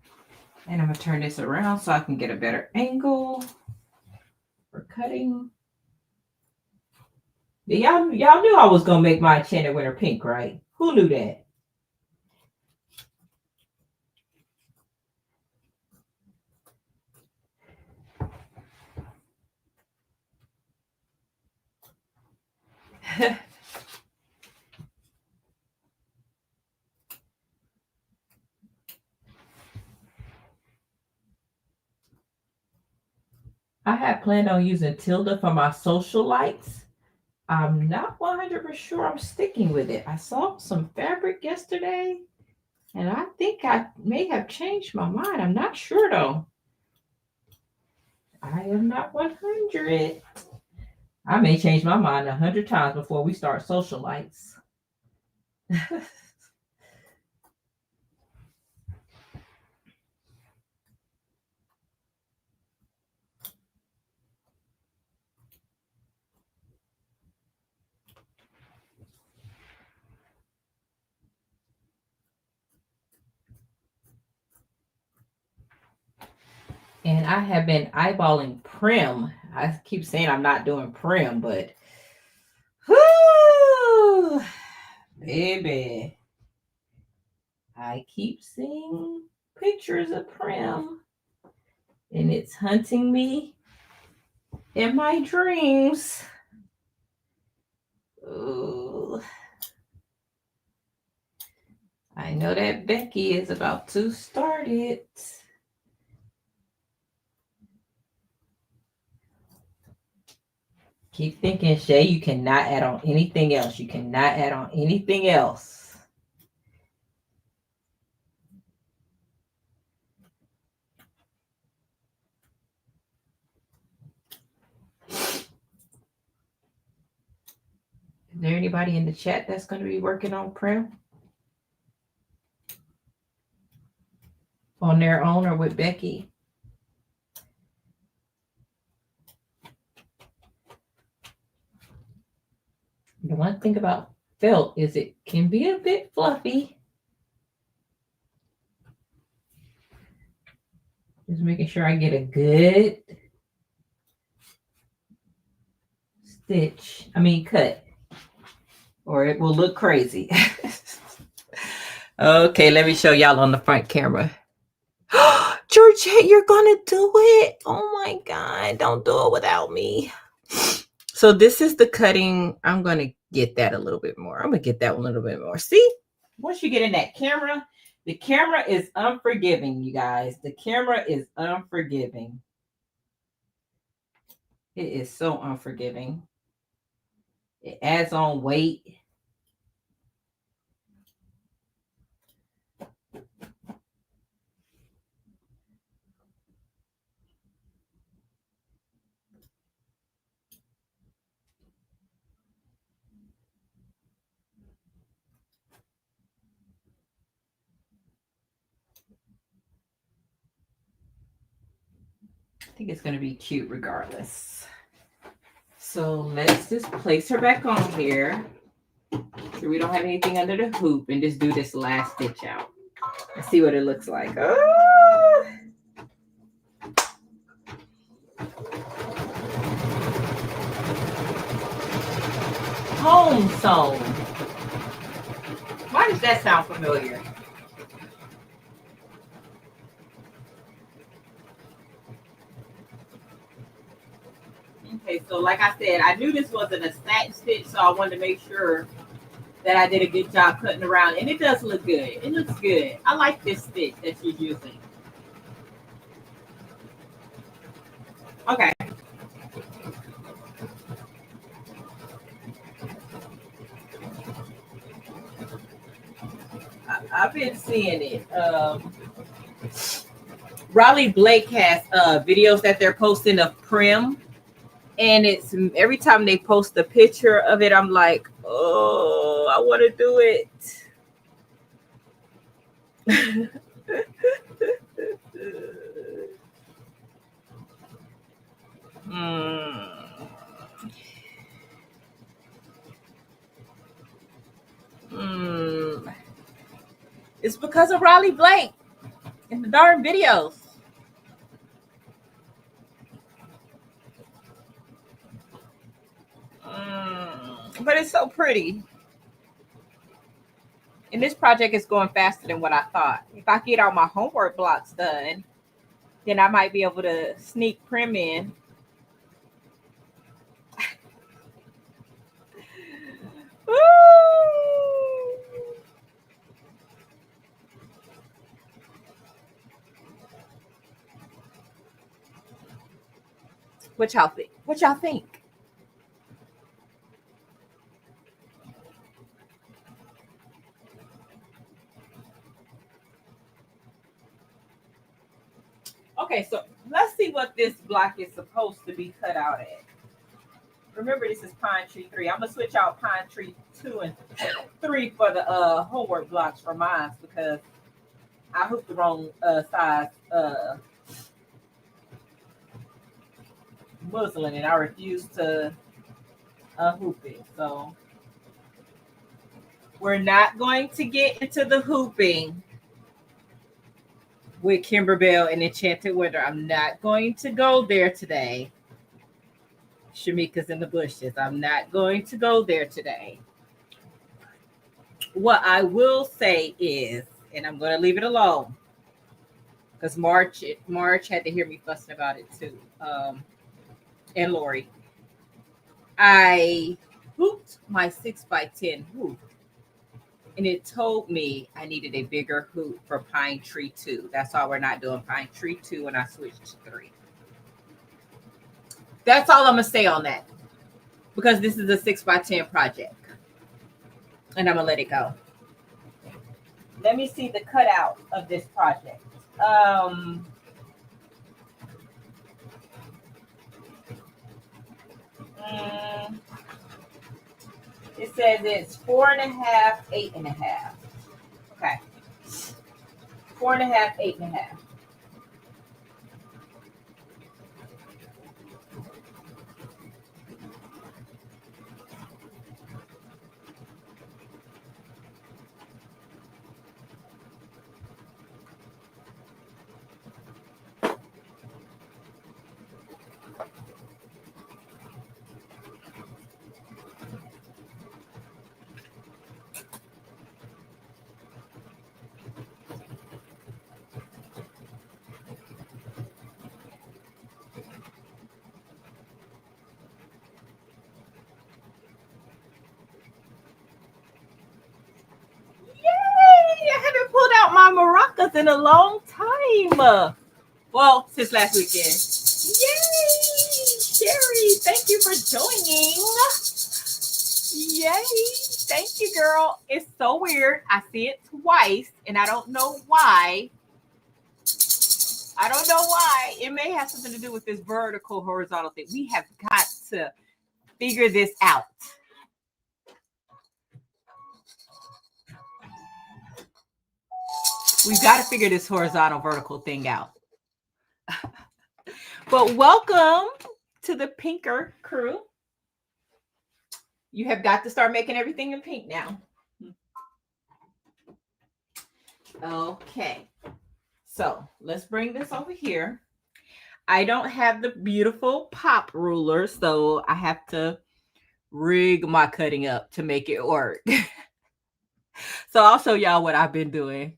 And I'm going to turn this around so I can get a better angle for cutting. Y'all knew I was going to make my Enchanted Winter pink, right? Who knew that? I had planned on using Tilda for my social lights. I'm not 100% sure I'm sticking with it. I saw some fabric yesterday, and I think I may have changed my mind. I'm not sure, though. I am not 100. I may change my mind 100 times before we start social lights. And I have been eyeballing Prim. I keep saying I'm not doing Prim, but whoo, baby, I keep seeing pictures of Prim, and it's hunting me in my dreams. Ooh. I know that Becky is about to start it. Keep thinking, Shay, you cannot add on anything else. You cannot add on anything else. Is there anybody in the chat that's going to be working on Prim? On their own or with Becky? The one thing about felt is it can be a bit fluffy. Just making sure I get a good cut, or it will look crazy. Okay, let me show y'all on the front camera. Georgette, you're gonna do it? Oh my God, don't do it without me. So this is the cutting. I'm gonna get that a little bit more. I'm gonna get that one a little bit more. See, once you get in that camera, the camera is unforgiving, you guys. The camera is unforgiving. It is so unforgiving. It adds on weight. I think it's going to be cute regardless. So let's just place her back on here. So we don't have anything under the hoop, and just do this last stitch out. Let's see what it looks like. Oh! Home sewn. Why does that sound familiar? Okay, so like I said, I knew this wasn't a satin stitch, so I wanted to make sure that I did a good job cutting around. And it does look good. It looks good. I like this stitch that she's using. Okay. been seeing it. Raleigh Blake has videos that they're posting of Prim, and it's every time they post a picture of it, I'm like, oh, I want to do it. It's because of Raleigh Blake in the darn videos. But it's so pretty. And this project is going faster than what I thought. If I get all my homework blocks done, then I might be able to sneak Prim in. What y'all think? What y'all think? Okay, so let's see what this block is supposed to be cut out at. Remember, this is Pine Tree 3. I'm going to switch out Pine Tree 2 and 3 for the homework blocks for mine because I hooked the wrong size muslin and I refuse to hoop it. So we're not going to get into the hooping with Kimberbell and Enchanted Winter. I'm not going to go there today. Shamika's in the bushes. I'm not going to go there today. What I will say is, and I'm going to leave it alone because March had to hear me fussing about it too. And Lori, I hooped my 6x10 hoop, and it told me I needed a bigger hoop for Pine Tree 2. That's why we're not doing Pine Tree 2 when I switched to 3. That's all I'm going to say on that because this is a 6x10 project, and I'm going to let it go. Let me see the cutout of this project. It says it's 4.5, 8.5. Okay. 4.5, 8.5. My maracas in a long time. Well, since last weekend. Yay, Sherry! Thank you for joining. Yay! Thank you, girl. It's so weird. I see it twice, and I don't know why. I don't know why. It may have something to do with this vertical horizontal thing. We have got to figure this out. We've got to figure this horizontal vertical thing out. But welcome to the pinker crew. You have got to start making everything in pink now. Okay. So let's bring this over here. I don't have the beautiful pop ruler, so I have to rig my cutting up to make it work. So I'll show y'all what I've been doing.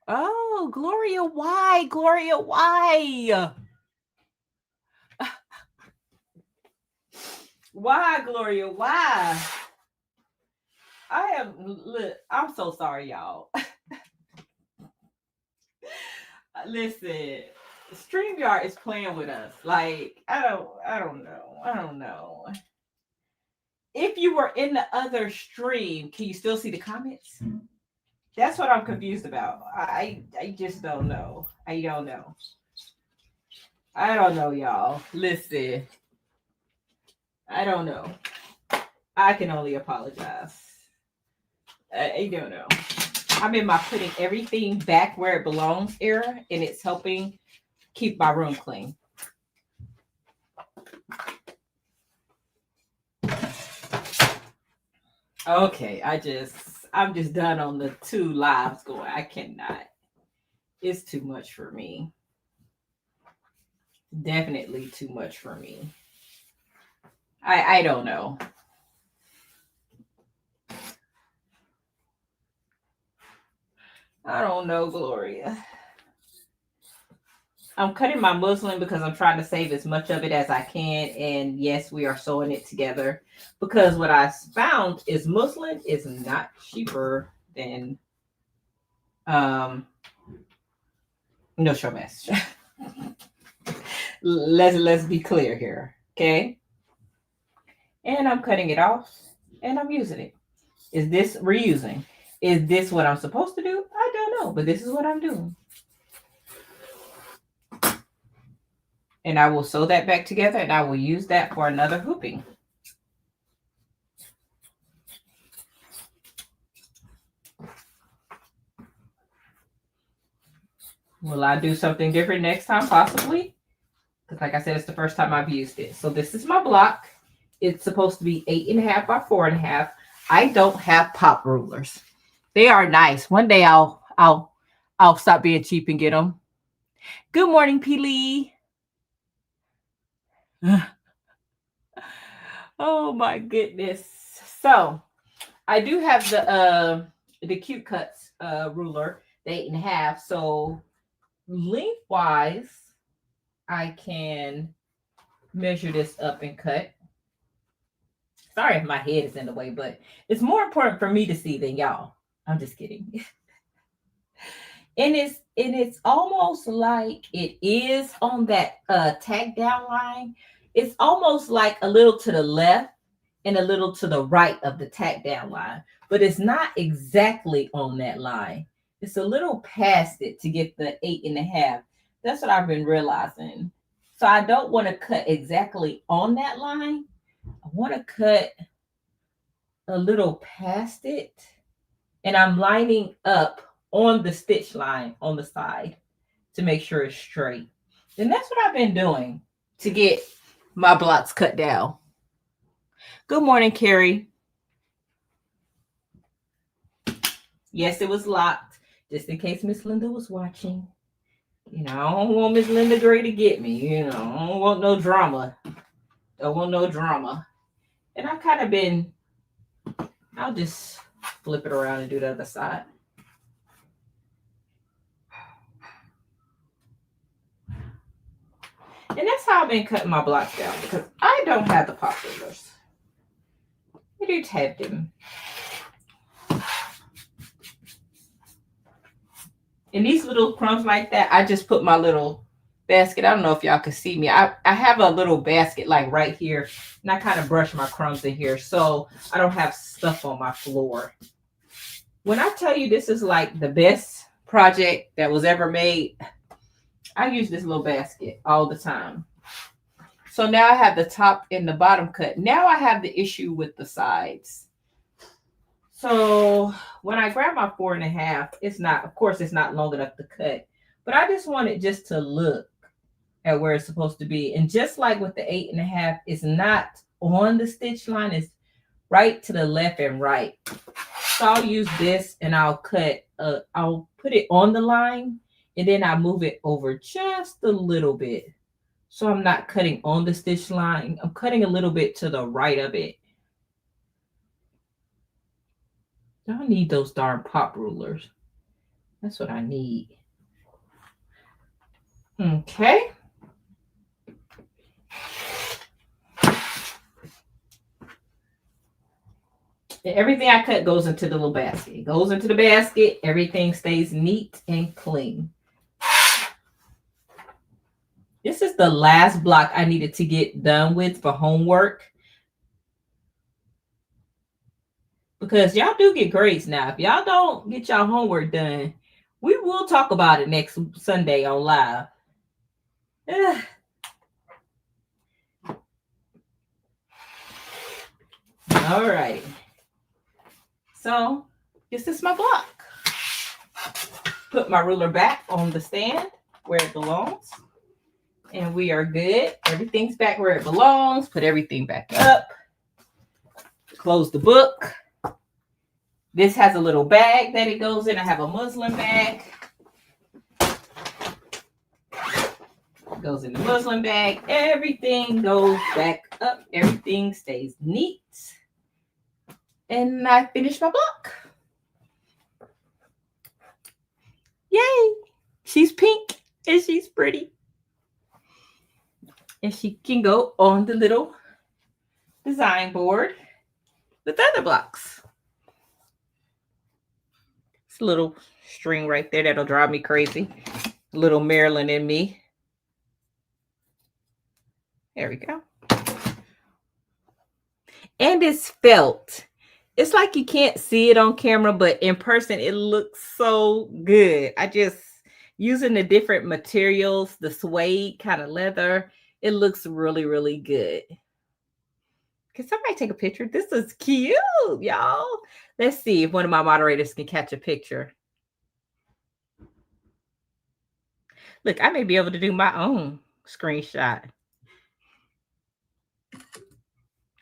Oh, Gloria, why? Gloria, why? Why, Gloria, why? I'm so sorry, y'all. Listen, StreamYard is playing with us. Like, I don't know. if you were in the other stream, can you still see the comments? That's what I'm confused about. I just don't know. I don't know. I don't know, y'all. Listen. I don't know. I can only apologize. I don't know. I'm in my putting everything back where it belongs era, and it's helping keep my room clean. Okay, I'm just done on the 2 lives going. I cannot. It's too much for me. Definitely too much for me. I don't know. I don't know, Gloria. I'm cutting my muslin because I'm trying to save as much of it as I can. And yes, we are sewing it together because what I found is muslin is not cheaper than no show mess. Let's be clear here, okay? And I'm cutting it off and I'm using it. Is this reusing? Is this what I'm supposed to do? I don't know, but this is what I'm doing. And I will sew that back together and I will use that for another hooping. Will I do something different next time? Possibly. Because like I said, it's the first time I've used it. So this is my block. It's supposed to be 8.5 by 4.5. I don't have pop rulers. They are nice. One day I'll stop being cheap and get them. Good morning, Peely. Oh my goodness. So I do have the Cute Cuts ruler, the 8.5. So lengthwise, I can measure this up and cut. Sorry if my head is in the way, but it's more important for me to see than y'all. I'm just kidding. And it's almost like it is on that tag down line. It's almost like a little to the left and a little to the right of the tag down line, but it's not exactly on that line. It's a little past it to get the 8.5. That's what I've been realizing. So I don't want to cut exactly on that line. I want to cut a little past it, and I'm lining up on the stitch line on the side to make sure it's straight. And that's what I've been doing to get my blocks cut down. Good morning, Carrie. Yes, it was locked, just in case Miss Linda was watching. You know, I don't want Miss Linda Gray to get me. You know, I don't want no drama. Don't want no drama. And I've kind of been, I'll just flip it around and do the other side. And that's how I've been cutting my blocks down, because I don't have the pop rulers. I do have them. And these little crumbs like that, I just put my little basket. I don't know if y'all can see me. I have a little basket like right here, and I kind of brush my crumbs in here so I don't have stuff on my floor. When I tell you this is like the best project that was ever made, I use this little basket all the time. So now I have the top and the bottom cut. Now I have the issue with the sides. So when I grab my 4.5, it's not, of course, it's not long enough to cut, but I just want it just to look at where it's supposed to be. And just like with the 8.5, it's not on the stitch line, it's right to the left and right. So I'll use this and I'll cut, I'll put it on the line and then I move it over just a little bit. So I'm not cutting on the stitch line. I'm cutting a little bit to the right of it. I need those darn pop rulers. That's what I need. Okay. And everything I cut goes into the little basket. It goes into the basket. Everything stays neat and clean. This is the last block I needed to get done with for homework. because y'all do get grades now. If y'all don't get y'all homework done, we will talk about it next Sunday on live. All right. So this is my block. Put my ruler back on the stand where it belongs. And we are good. Everything's back where it belongs. Put everything back up. Close the book. This has a little bag that it goes in. I have a muslin bag. It goes in the muslin bag. Everything goes back up. Everything stays neat. And I finished my block. Yay! She's pink and she's pretty. And she can go on the little design board with other blocks. It's a little string right there that'll drive me crazy. Little Marilyn in me. There we go. And it's felt. It's like you can't see it on camera, but in person, it looks so good. I just, using the different materials, the suede kind of leather, it looks really, really good. Can somebody take a picture? This is cute, y'all. Let's see if one of my moderators can catch a picture. Look, I may be able to do my own screenshot.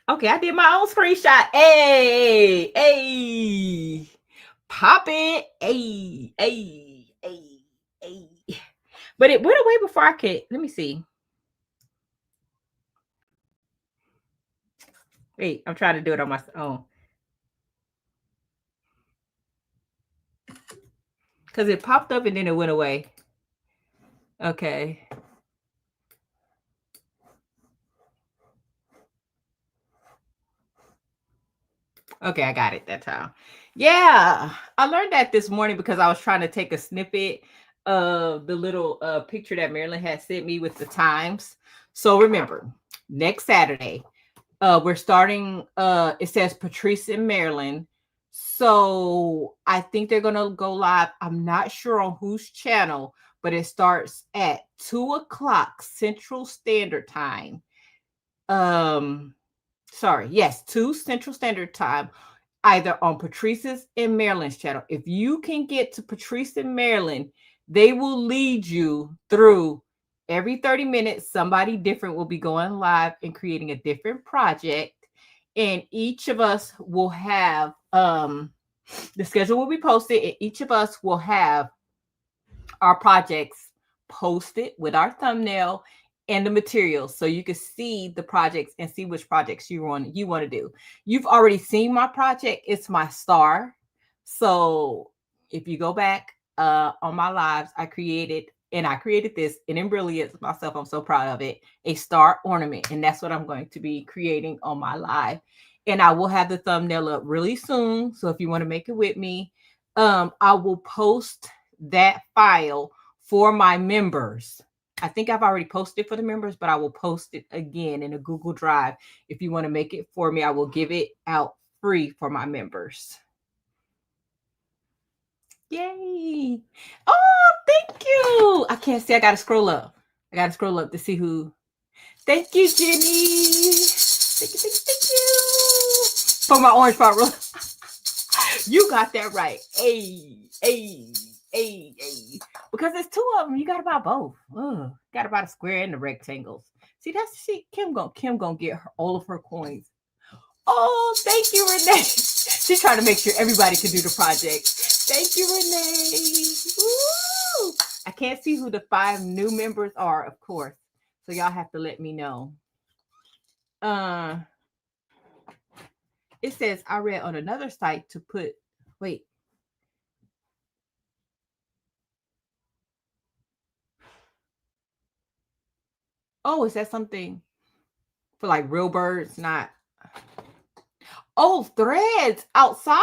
Okay, I did my own screenshot. Hey, hey, pop it. Hey, hey, hey, hey. But it went away before I could. Let me see. Wait, I'm trying to do it on my own. Because it popped up and then it went away. Okay. Okay, I got it that time. Yeah, I learned that this morning because I was trying to take a snippet of the little picture that Marilyn had sent me with the times. So remember, next Saturday, we're starting, it says Patrice and Maryland. So I think they're going to go live. I'm not sure on whose channel, but it starts at 2:00 Central Standard Time. Sorry, yes, 2 Central Standard Time, either on Patrice's and Maryland's channel. If you can get to Patrice and Maryland, they will lead you through every 30 minutes. Somebody different will be going live and creating a different project. And each of us will have, the schedule will be posted, and each of us will have our projects posted with our thumbnail and the materials, so you can see the projects and see which projects you want to do. You've already seen my project. It's my star. So if you go back on my lives, I created this in brilliance myself. I'm so proud of it. A star ornament, and that's what I'm going to be creating on my live. And I will have the thumbnail up really soon. So if you want to make it with me, I will post that file for my members. I think I've already posted for the members, but I will post it again in a Google Drive. If you want to make it for me, I will give it out free for my members. Yay. Oh, thank you. I can't see. I got to scroll up. To see who. Thank you, Jenny. Thank you. For my orange pot roll. You got that right. Hey. Because there's 2 of them. You got to buy both. Got to buy the square and the rectangles. See, Kim gonna get all of her coins. Oh, thank you, Renee. She's trying to make sure everybody can do the project. Thank you, Renee. Woo! I can't see who the 5 new members are, of course. So y'all have to let me know. It says I read on another site to put, wait. Oh, is that something for like real birds? Not. Oh, threads outside?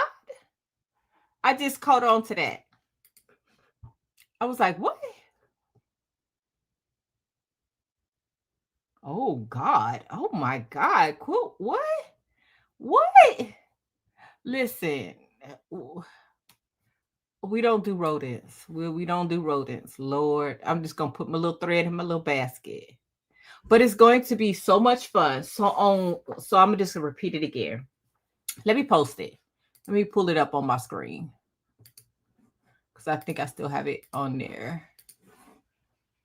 I just caught on to that. I was like, what? Oh, God. Oh, my God. Quilt, what? What? Listen, we don't do rodents. We don't do rodents. Lord, I'm just gonna put my little thread in my little basket. But it's going to be so much fun. So I'm just gonna repeat it again. Let me post it. Let me pull it up on my screen because I think I still have it on there.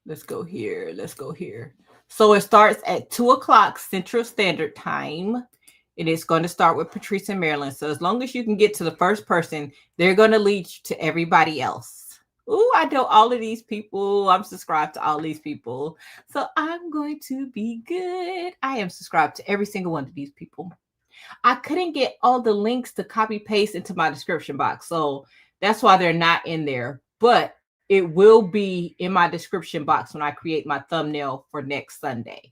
Let's go here. Let's go here. So it starts at 2 o'clock Central Standard Time. And it's going to start with Patrice and Marilyn. So as long as you can get to the first person, they're going to lead you to everybody else. Ooh, I know all of these people. I'm subscribed to all these people. So I'm going to be good. I am subscribed to every single one of these people. I couldn't get all the links to copy paste into my description box. So that's why they're not in there. But it will be in my description box when I create my thumbnail for next Sunday.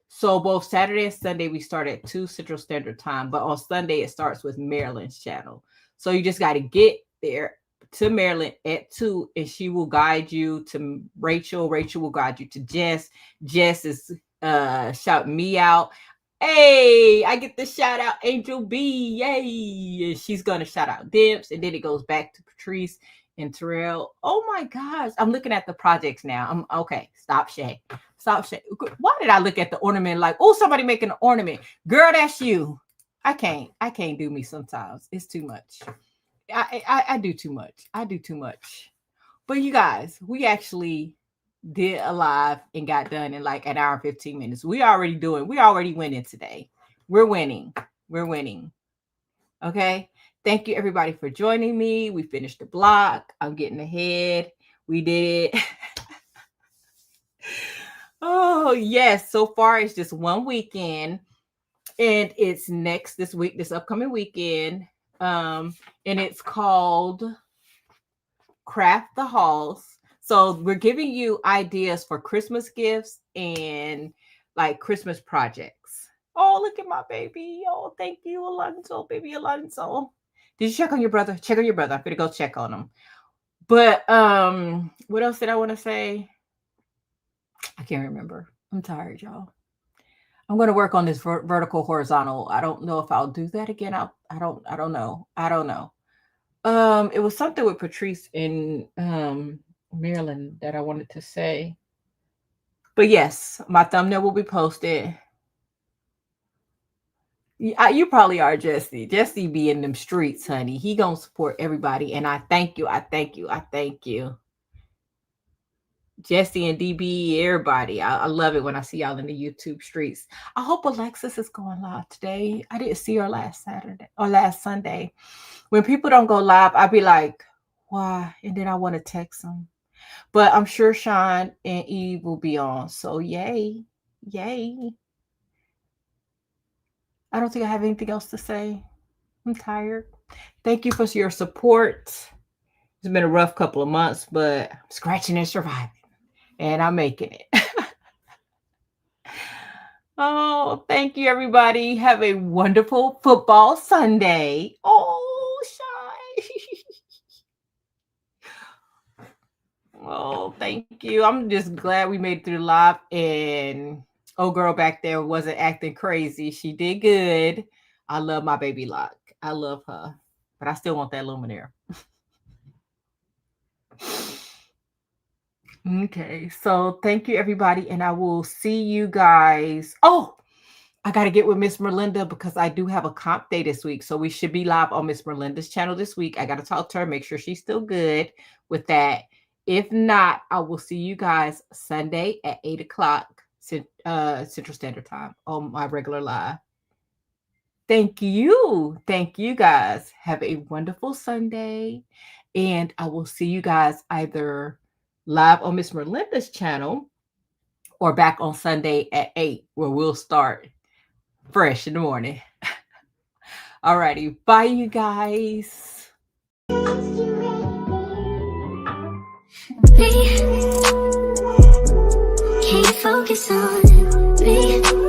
So both Saturday and Sunday, we start at 2 Central Standard Time. But on Sunday, it starts with Marilyn's channel. So you just got to get there to Marilyn at 2, and she will guide you to Rachel. Rachel will guide you to Jess. Jess is shouting me out. Hey, I get the shout out Angel B. Yay. She's going to shout out Dimps. And then it goes back to Patrice and Terrell. Oh my gosh. I'm looking at the projects now. I'm okay. Stop Shay. Stop Shay. Why did I look at the ornament like, oh, somebody making an ornament? Girl, that's you. I can't do me sometimes. It's too much. I do too much. I do too much. But you guys, we actually did a live and got done in like an hour and 15 minutes. We already winning today. We're winning. Okay. Thank you everybody for joining me. We finished the block. I'm getting ahead. We did it. Oh yes. So far it's just one weekend. And it's this upcoming weekend. And it's called Craft the Halls. So we're giving you ideas for Christmas gifts and like Christmas projects. Oh, look at my baby. Oh, thank you, Alonso, baby Alonso. Did you check on your brother? Check on your brother. I'm going to go check on him. But what else did I want to say? I can't remember. I'm tired, y'all. I'm going to work on this vertical horizontal. I don't know if I'll do that again. I don't know. It was something with Patrice and Marilyn that I wanted to say. But yes, my thumbnail will be posted. You probably are, Jesse. Jesse be in them streets, honey. He gonna support everybody. And I thank you. Jesse and DB, everybody. I love it when I see y'all in the YouTube streets. I hope Alexis is going live today. I didn't see her last Sunday. When people don't go live, I be like, why? And then I want to text them. But I'm sure Shon and Eve will be on. So yay. I don't think I have anything else to say. I'm tired. Thank you for your support. It's been a rough couple of months, but I'm scratching and surviving. And I'm making it. Oh, thank you, everybody. Have a wonderful football Sunday. Oh, Shy. Oh, thank you. I'm just glad we made it through the live. And old girl back there wasn't acting crazy. She did good. I love my baby Lock. I love her. But I still want that Luminaire. Okay, so thank you, everybody, and I will see you guys. Oh, I got to get with Miss Merlinda because I do have a comp day this week, so we should be live on Miss Merlinda's channel this week. I got to talk to her, make sure she's still good with that. If not, I will see you guys Sunday at 8 o'clock Central Standard Time on my regular live. Thank you. Thank you, guys. Have a wonderful Sunday, and I will see you guys either live on Miss Merlinda's channel or back on Sunday at 8 where we'll start fresh in the morning. All righty. Bye, you guys. Can't focus on me.